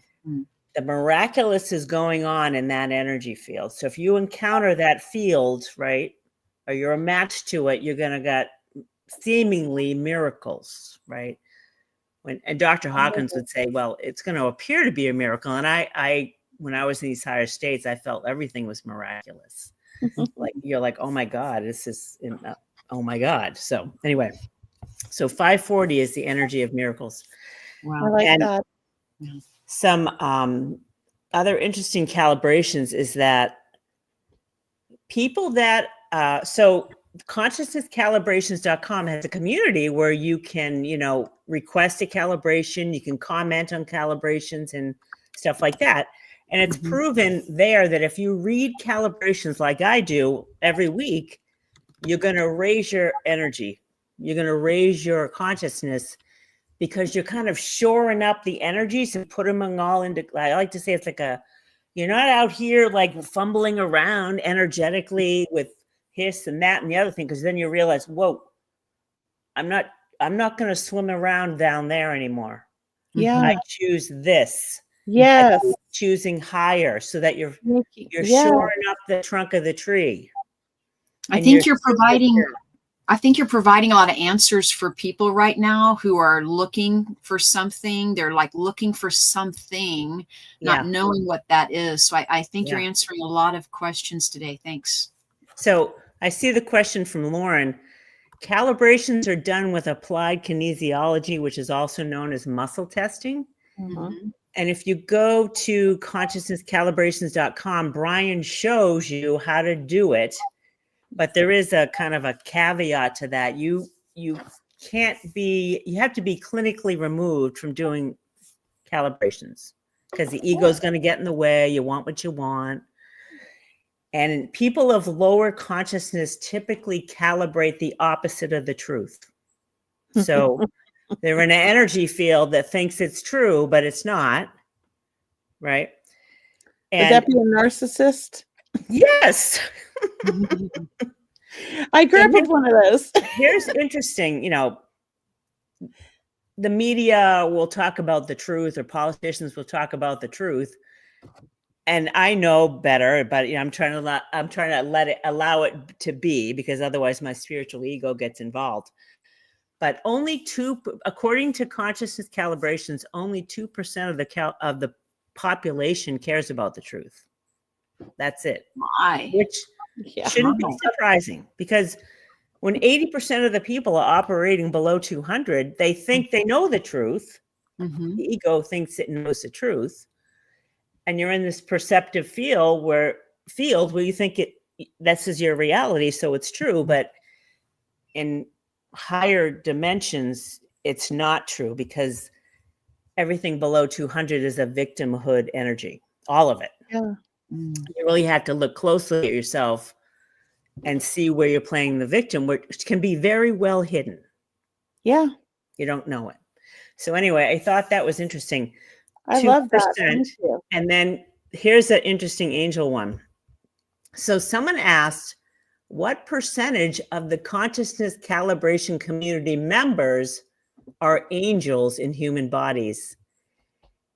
the miraculous is going on in that energy field. So if you encounter that field, right, or you're a match to it, you're going to get seemingly miracles, right? And Dr. Hawkins would say, well, it's going to appear to be a miracle. And I when I was in these higher states, I felt everything was miraculous. Like, you're like, oh my God, this is, oh my God. So anyway, so 540 is the energy of miracles. Wow. I like that. Some other interesting calibrations is that people that, so consciousnesscalibrations.com has a community where you can, request a calibration. You can comment on calibrations and stuff like that. And it's proven there that if you read calibrations like I do every week, you're going to raise your energy. You're going to raise your consciousness because you're kind of shoring up the energies and put them all into, I like to say it's like you're not out here like fumbling around energetically with this and that and the other thing, because then you realize, whoa, I'm not going to swim around down there anymore. Yeah. I choose this. Yes. Choosing higher so that you're shoring up the trunk of the tree. I think you're providing a lot of answers for people right now who are looking for something. They're like looking for something, not knowing what that is. So I think you're answering a lot of questions today. Thanks. So I see the question from Lauren. Calibrations are done with applied kinesiology, which is also known as muscle testing. And if you go to consciousnesscalibrations.com, Brian shows you how to do it. But there is a kind of a caveat to that. You have to be clinically removed from doing calibrations because the ego is going to get in the way. You want what you want. And people of lower consciousness typically calibrate the opposite of the truth. So they're in an energy field that thinks it's true, but it's not. Right? And would that be a narcissist? Yes. I grew up with one of those. Here's interesting, the media will talk about the truth, or politicians will talk about the truth. And I know better, but I'm trying to allow it to be, because otherwise my spiritual ego gets involved. But according to consciousness calibrations, only 2% of the population cares about the truth. That's it. My. Which shouldn't be surprising, because when 80% of the people are operating below 200, they think they know the truth. Mm-hmm. The ego thinks it knows the truth. And you're in this perceptive field where you think this is your reality, so it's true. But in higher dimensions, it's not true, because everything below 200 is a victimhood energy, all of it. Yeah. You really have to look closely at yourself and see where you're playing the victim, which can be very well hidden. Yeah. You don't know it. So anyway, I thought that was interesting. I love that. Thank you. And then here's an interesting angel one. So someone asked, what percentage of the consciousness calibration community members are angels in human bodies?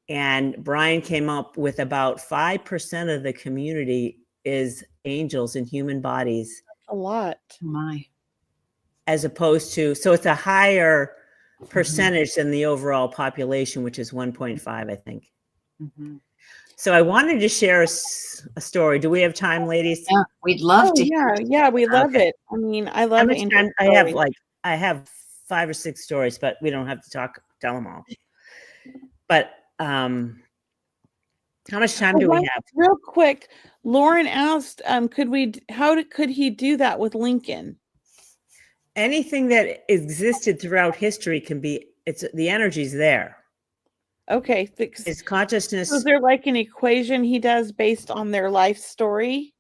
And Brian came up with about 5% of the community is angels in human bodies. A lot. My. As opposed to, so it's a higher percentage than the overall population, which is 1.5, I think. Mm-hmm. So I wanted to share a story. Do we have time, ladies? Yeah, we'd love to. Yeah, we love it. I mean, I love angel stories. I have 5 or 6 stories, but we don't have to tell them all. But how much time do we have? Real quick, Lauren asked, could he do that with Lincoln? Anything that existed throughout history the energy's there. Okay. Is consciousness. So is there like an equation he does based on their life story?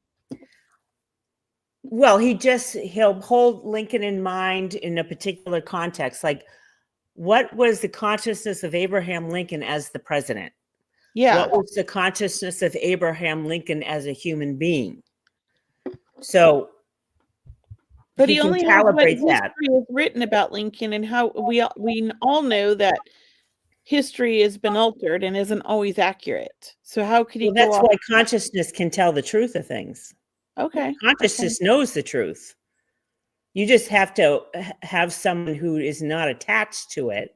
Well, he'll hold Lincoln in mind in a particular context. Like, what was the consciousness of Abraham Lincoln as the president? Yeah. What was the consciousness of Abraham Lincoln as a human being? So, but he only has what history is written about Lincoln, and how we all know that history has been altered and isn't always accurate. So how could he? Well, that's why consciousness can tell the truth of things. Okay. Consciousness knows the truth. You just have to have someone who is not attached to it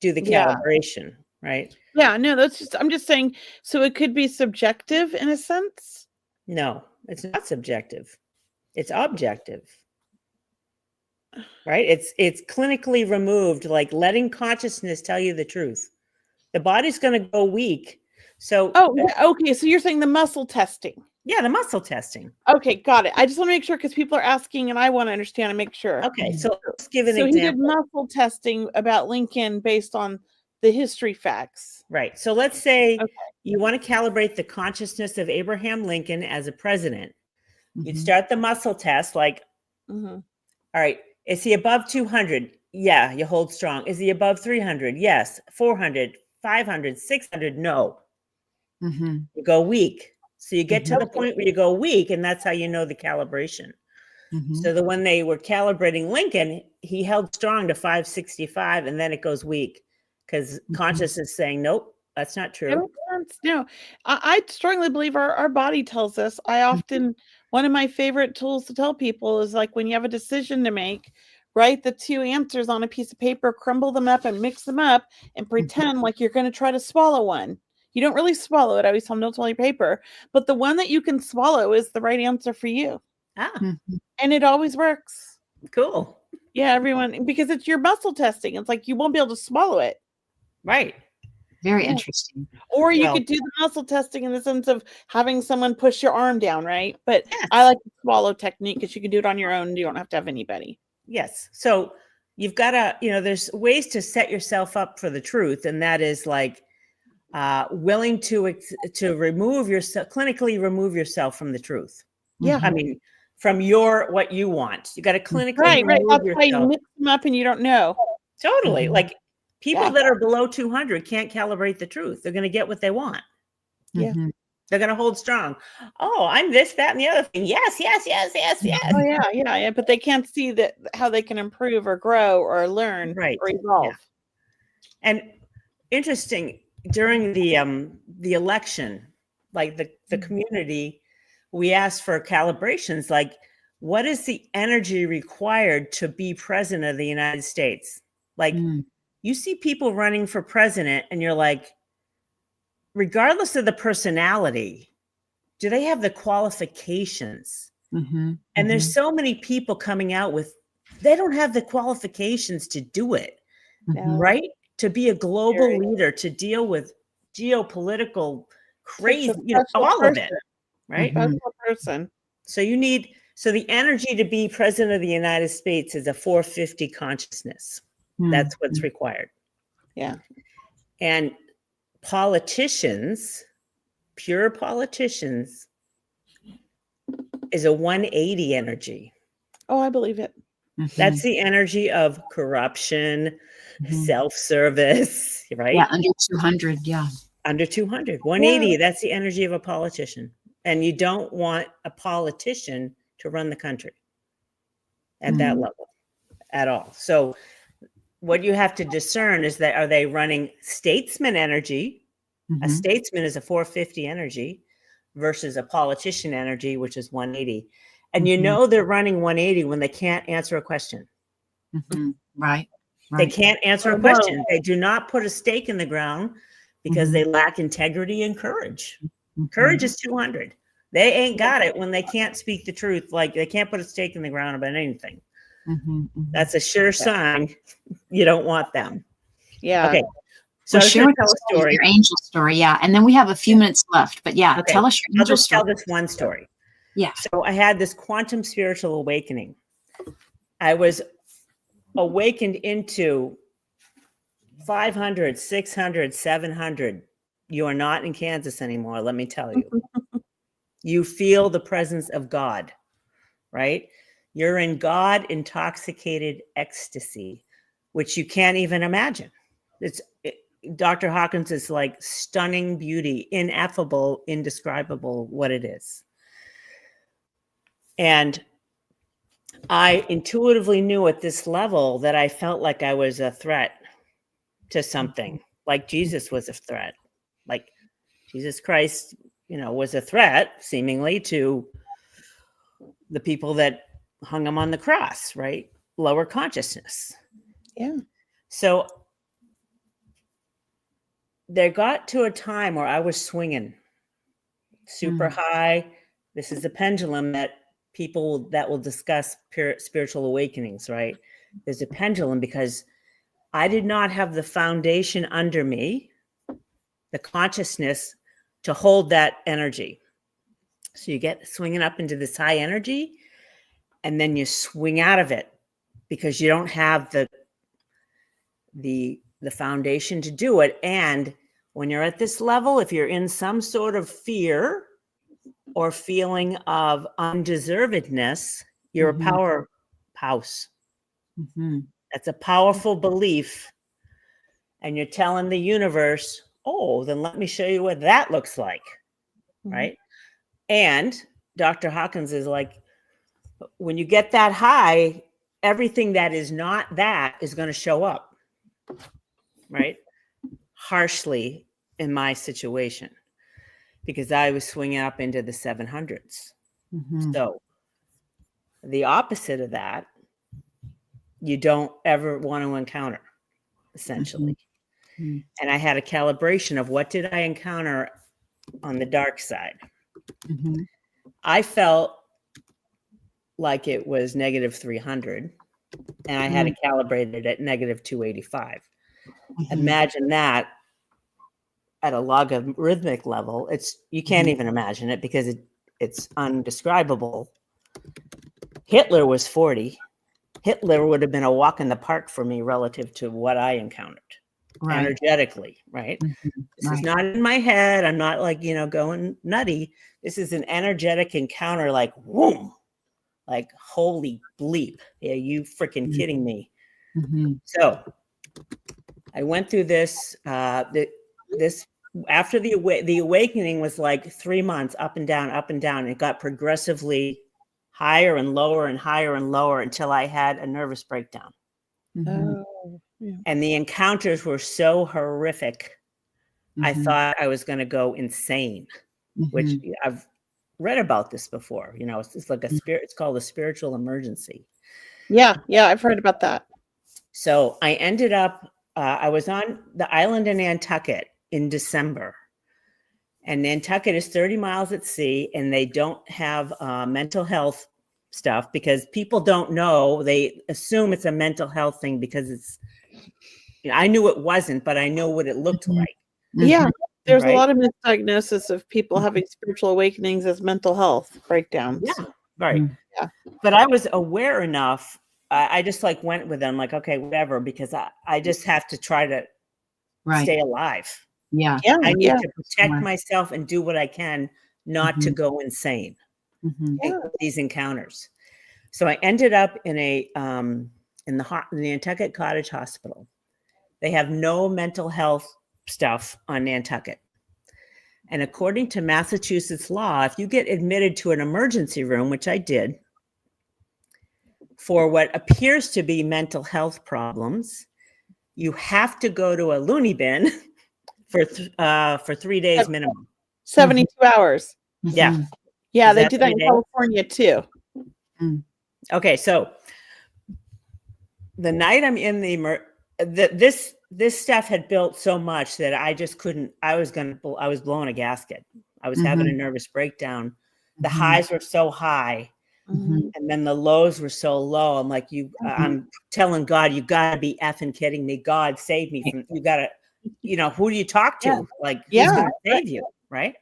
do the calibration, right? Yeah, no, I'm just saying, so it could be subjective in a sense? No, it's not subjective. It's objective. Right? It's clinically removed, like letting consciousness tell you the truth. The body's going to go weak. So okay, so you're saying the muscle testing. Yeah, the muscle testing. Okay, got it. I just want to make sure, because people are asking and I want to understand and make sure. Okay, so let's give an example. So he did muscle testing about Lincoln based on the history facts. Right. So let's say you want to calibrate the consciousness of Abraham Lincoln as a president. You'd start the muscle test like, all right, is he above 200? Yeah, you hold strong. Is he above 300? Yes. 400, 500, 600? No. You go weak. So you get to the point where you go weak, and that's how you know the calibration. So when they were calibrating Lincoln, he held strong to 565, and then it goes weak because consciousness is saying, nope, that's not true. No, I strongly believe our body tells us. I often, one of my favorite tools to tell people is like when you have a decision to make, write the 2 answers on a piece of paper, crumble them up and mix them up and pretend like you're going to try to swallow one. You don't really swallow it. I always tell them, don't swallow your paper. But the one that you can swallow is the right answer for you. And it always works. Cool. Yeah, everyone, because it's your muscle testing. It's like you won't be able to swallow it. Right. Very interesting. Or you could do the muscle testing in the sense of having someone push your arm down, right? But I like the swallow technique because you can do it on your own. You don't have to have anybody. Yes. So you've got to, there's ways to set yourself up for the truth. And that is like willing to remove yourself, clinically remove yourself from the truth. Yeah. I mean, from what you want. You got to clinically right. remove That's why you mix them up and you don't know. Totally. Like people that are below 200 can't calibrate the truth. They're going to get what they want. Yeah. They're going to hold strong. Oh, I'm this, that, and the other thing. Yes. Oh, yeah. But they can't see that how they can improve or grow or learn or evolve. Yeah. And interesting, during the election, like the community, we asked for calibrations, like what is the energy required to be president of the United States? Like you see people running for president and you're like, regardless of the personality, do they have the qualifications? Mm-hmm. And there's so many people coming out with, they don't have the qualifications to do it, Mm-hmm. right? To be a global leader, to deal with geopolitical crazy, all of it, right? Mhm. Special person. So the energy to be president of the United States is a 450 consciousness. That's what's required. Yeah. And politicians, pure politicians, is a 180 energy. Oh, I believe it. That's the energy of corruption, self-service, right? Yeah, under 200. Yeah. Under 200. 180, that's the energy of a politician. And you don't want a politician to run the country at that level at all. So what you have to discern is that, are they running statesman energy? A statesman is a 450 energy versus a politician energy, which is 180. And they're running 180 when they can't answer a question. Right. They can't answer a question. They do not put a stake in the ground because they lack integrity and courage. Courage is 200. They ain't got it when they can't speak the truth. Like, they can't put a stake in the ground about anything. That's a sure sign you don't want them. Yeah. Okay. So share with tell us a story. your angel story. Yeah. And then we have a few minutes left. But yeah, Okay. tell us your I'll angel just story. tell this one story. Yeah. So I had this quantum spiritual awakening. I was awakened into 500, 600, 700. You are not in Kansas anymore, let me tell you. You feel the presence of God, right? You're in God intoxicated ecstasy, which you can't even imagine. Dr. Hawkins is like stunning beauty, ineffable, indescribable what it is. And I intuitively knew at this level that I felt like I was a threat to something, like Jesus was a threat, like Jesus Christ, was a threat seemingly to the people that hung him on the cross, right? Lower consciousness. Yeah. So there got to a time where I was swinging super high. This is the pendulum that people that will discuss spiritual awakenings, right? There's a pendulum because I did not have the foundation under me, the consciousness to hold that energy. So you get swinging up into this high energy and then you swing out of it because you don't have the foundation to do it. And when you're at this level, if you're in some sort of fear or feeling of undeservedness, you're a powerhouse. That's a powerful belief. And you're telling the universe, oh, then let me show you what that looks like. Right. And Dr. Hawkins is like, when you get that high, everything that is not that is going to show up. Right. Harshly in my situation, because I was swinging up into the 700s. So the opposite of that, you don't ever want to encounter, essentially. And I had a calibration of what did I encounter on the dark side. I felt like it was negative 300, and I had it calibrated at negative 285. Imagine that at a logarithmic level. You can't even imagine it because it's undescribable. Hitler was 40. Hitler would have been a walk in the park for me relative to what I encountered energetically, right? This is not in my head. I'm not like, going nutty. This is an energetic encounter, like, whoom, like, holy bleep. Yeah, you freaking kidding me. So I went through this, this after the awakening was like 3 months up and down, up and down. It got progressively higher and lower and higher and lower until I had a nervous breakdown. And the encounters were so horrific. I thought I was going to go insane, which I've read about this before. It's like it's called a spiritual emergency. Yeah. I've heard about that. So I ended up, I was on the island in Nantucket in December. And Nantucket is 30 miles at sea, and they don't have mental health stuff because people don't know. They assume it's a mental health thing because it's, I knew it wasn't, but I know what it looked like. Yeah. There's Right? a lot of misdiagnosis of people having spiritual awakenings as mental health breakdowns. Yeah, right. Yeah. But I was aware enough. I just like went with them, like, okay, whatever, because I just have to try to stay alive. Yeah. Yeah. I need Yeah. to protect myself and do what I can not to go insane. Yeah. These encounters. So I ended up in a in the Nantucket Cottage Hospital. They have no mental health stuff on Nantucket. And according to Massachusetts law, if you get admitted to an emergency room, which I did, for what appears to be mental health problems, you have to go to a loony bin for 3 days minimum. 72 hours. Yeah. Yeah, Is they that do that 3 in days? California too. Okay, so the night I'm in this stuff had built so much that I just couldn't. I was blowing a gasket. I was having a nervous breakdown. The highs were so high, and then the lows were so low. I'm like, I'm telling God, you got to be effing kidding me. God, save me from. You got to, who do you talk to? Yeah. Like, Yeah. who's going to save you, right?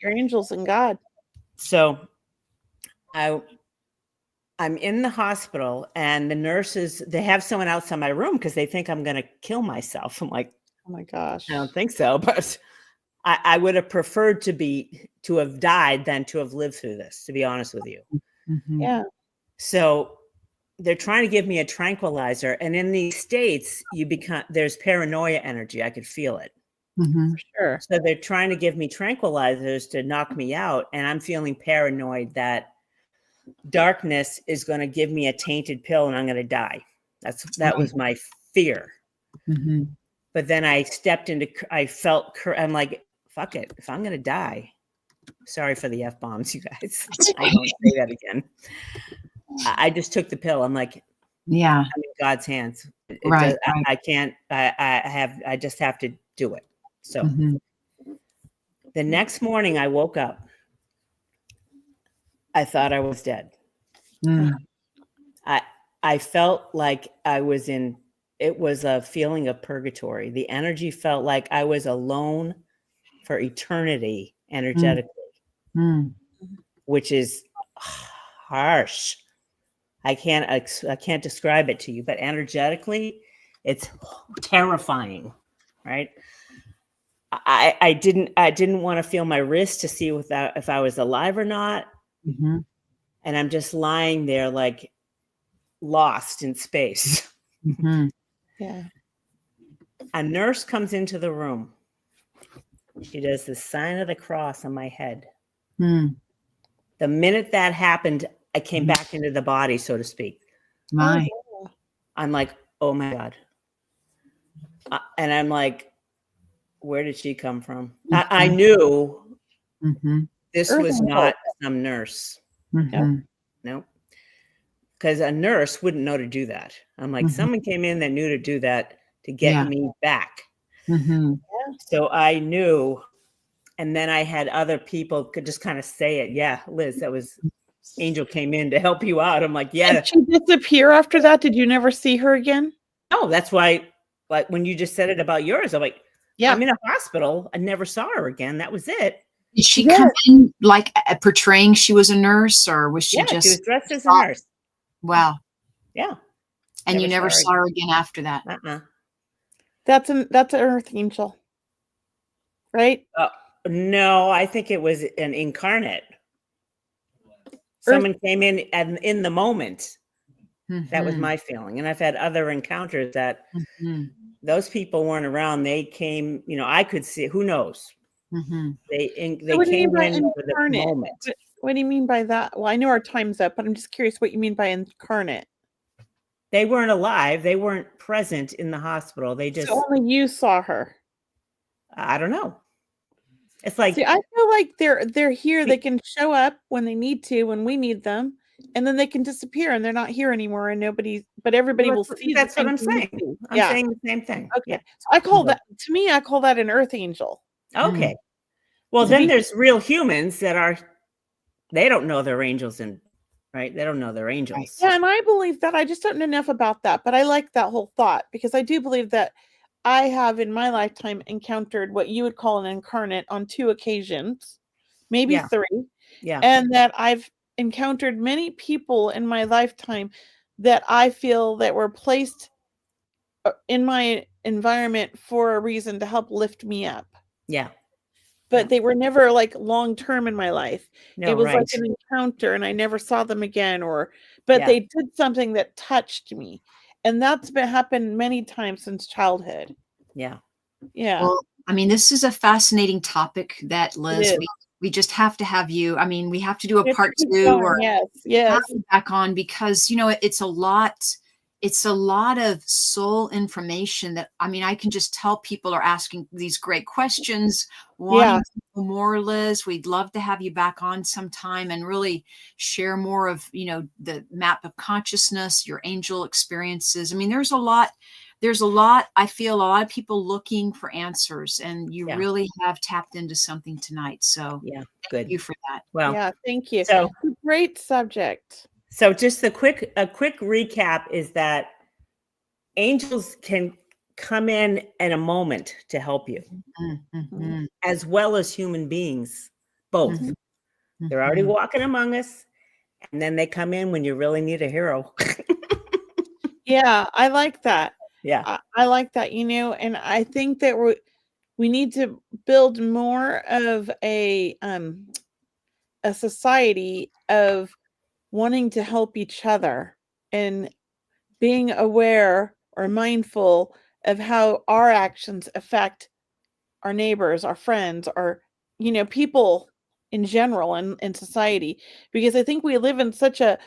Your angels and God. So, I'm in the hospital, and the nurses, they have someone outside my room because they think I'm going to kill myself. I'm like, Oh my gosh. I don't think so, but I would have preferred to have died than to have lived through this, to be honest with you. Yeah. So they're trying to give me a tranquilizer, and in these states, there's paranoia energy. I could feel it. Sure. So they're trying to give me tranquilizers to knock me out, and I'm feeling paranoid that darkness is going to give me a tainted pill and I'm going to die. That was my fear. But then I I'm like, fuck it. If I'm going to die, sorry for the F-bombs, you guys. I won't say that again. I just took the pill. I'm like, Yeah. I'm in God's hands. I can't, I just have to do it. So the next morning I woke up. I thought I was dead. I felt like I was it was a feeling of purgatory. The energy felt like I was alone for eternity energetically, which is harsh. I can't describe it to you, but energetically, it's terrifying, right? I didn't want to feel my wrist to see if I was alive or not. And I'm just lying there like lost in space. Yeah. A nurse comes into the room. She does the sign of the cross on my head. The minute that happened, I came back into the body, so to speak. I'm like, oh my God. And I'm like, where did she come from? I knew this was not some nurse. No. Because a nurse wouldn't know to do that. I'm like, someone came in that knew to do that to get me back. So I knew. And then I had other people could just kind of say it. Yeah, Liz, that was Angel came in to help you out. I'm like, yeah. Did she disappear after that? Did you never see her again? No, that's why, like when you just said it about yours, I'm like, Yeah. I'm in a hospital. I never saw her again. That was it. Did she come in like portraying she was a nurse, or was she just? She was dressed as a nurse. Wow. Yeah. And you never saw her again after that. That's an earth angel, right? No, I think it was an incarnate. Someone came in and in the moment. That was my feeling. And I've had other encounters that those people weren't around. They came, I could see, who knows? They came in for the moment. What do you mean by that? Well, I know our time's up, but I'm just curious what you mean by incarnate. They weren't alive. They weren't present in the hospital. They just. So only you saw her. I don't know. It's like. See, I feel like they're here. They can show up when they need to, when we need them, and then they can disappear and they're not here anymore, and everybody will see. That's what I'm saying. I'm saying the same thing. Okay. So I call that an earth angel. Okay. Well, then there's real humans that they don't know they're angels, right? They don't know they're angels. Yeah, and I believe that. I just don't know enough about that, but I like that whole thought because I do believe that I have in my lifetime encountered what you would call an incarnate on 2 occasions, maybe 3. Yeah. And that I've encountered many people in my lifetime that I feel that were placed in my environment for a reason to help lift me up. Yeah. But they were never like long term in my life. No, it was right. like an encounter and I never saw them again, but they did something that touched me. And that's happened many times since childhood. Yeah. Yeah. Well, I mean, this is a fascinating topic that, Liz, we just have to have you. I mean, we have to do a part 2 or yes. have you back on because, it's a lot. It's a lot of soul information that, I mean, I can just tell people are asking these great questions, wanting to know more, Liz. We'd love to have you back on sometime and really share more of, the map of consciousness, your angel experiences. I mean, there's a lot, I feel a lot of people looking for answers and you really have tapped into something tonight. So thank you for that. Well, thank you. So great subject. So just a quick recap is that angels can come in a moment to help you, as well as human beings, both. They're already walking among us, and then they come in when you really need a hero. Yeah, I like that. Yeah, I like that, and I think that we need to build more of a society of wanting to help each other and being aware or mindful of how our actions affect our neighbors, our friends, or, people in general in society. Because I think we live in such a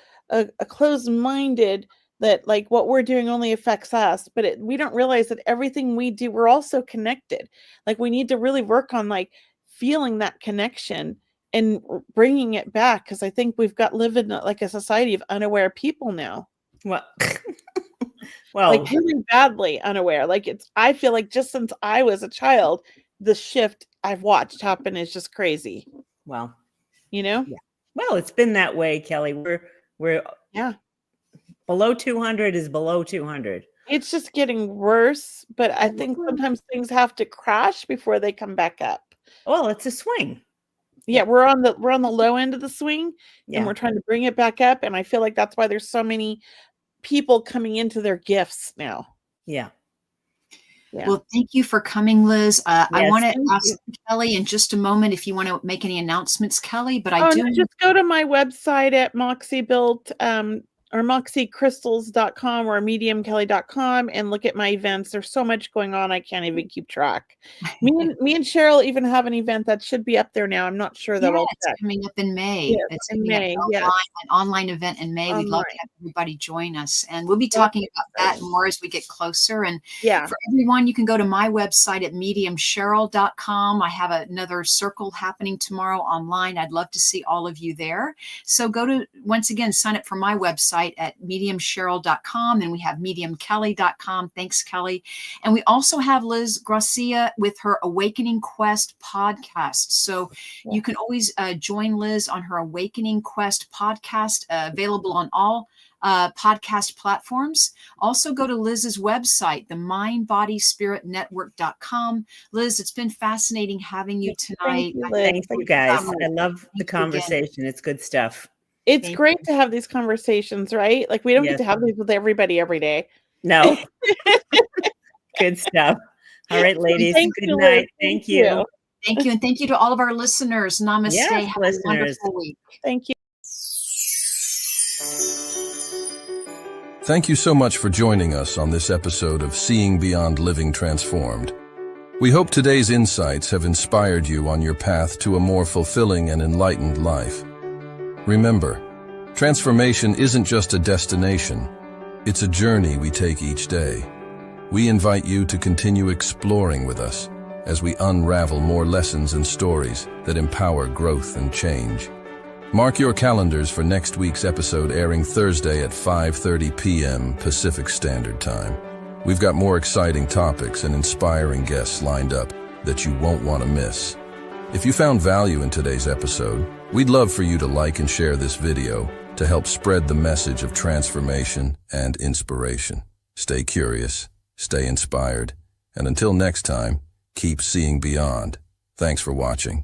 closed-minded that like what we're doing only affects us, but we don't realize that everything we do, we're also connected. Like we need to really work on like feeling that connection and bringing it back, because I think we've got living like a society of unaware people now. Well, like really badly unaware. Like I feel like just since I was a child, the shift I've watched happen is just crazy. Well, Yeah. Well, it's been that way, Kelley. We're below 200 is below 200. It's just getting worse, but I think sometimes things have to crash before they come back up. Well, it's a swing. Yeah, we're on the low end of the swing and we're trying to bring it back up. And I feel like that's why there's so many people coming into their gifts now. Yeah. Well, thank you for coming, Liz. I want to ask Kelley in just a moment if you want to make any announcements, Kelley, but just go to my website at MoxieBuilt, or moxiecrystals.com or mediumkelley.com and look at my events. There's so much going on, I can't even keep track. Me and Cheryl even have an event that should be up there now. I'm not sure that it's coming up in May. Yes, it's in May. An online event in May. We'd love to have everybody join us, and we'll be talking about that more as we get closer. And for everyone, you can go to my website at mediumcheryl.com. I have another circle happening tomorrow online. I'd love to see all of you there. So once again, sign up for my website at mediumcheryl.com, and we have mediumkelley.com. Thanks, Kelley. And we also have Liz Garcia with her Awakening Quest podcast. So you can always join Liz on her Awakening Quest podcast, available on all podcast platforms. Also go to Liz's website, the mindbodyspiritnetwork.com. Liz, it's been fascinating having you tonight. Thank you guys. I love the conversation. It's good stuff. It's great to have these conversations, right? Like we don't get to have these with everybody every day. No. Good stuff. All right, ladies. Good night. Thank you. Thank you. And thank you to all of our listeners. Namaste. Have a wonderful week. Thank you. Thank you so much for joining us on this episode of Seeing Beyond Living Transformed. We hope today's insights have inspired you on your path to a more fulfilling and enlightened life. Remember, transformation isn't just a destination, it's a journey we take each day. We invite you to continue exploring with us as we unravel more lessons and stories that empower growth and change. Mark your calendars for next week's episode, airing Thursday at 5:30 p.m. Pacific Standard Time. We've got more exciting topics and inspiring guests lined up that you won't want to miss. If you found value in today's episode, we'd love for you to like and share this video to help spread the message of transformation and inspiration. Stay curious, stay inspired, and until next time, keep seeing beyond. Thanks for watching.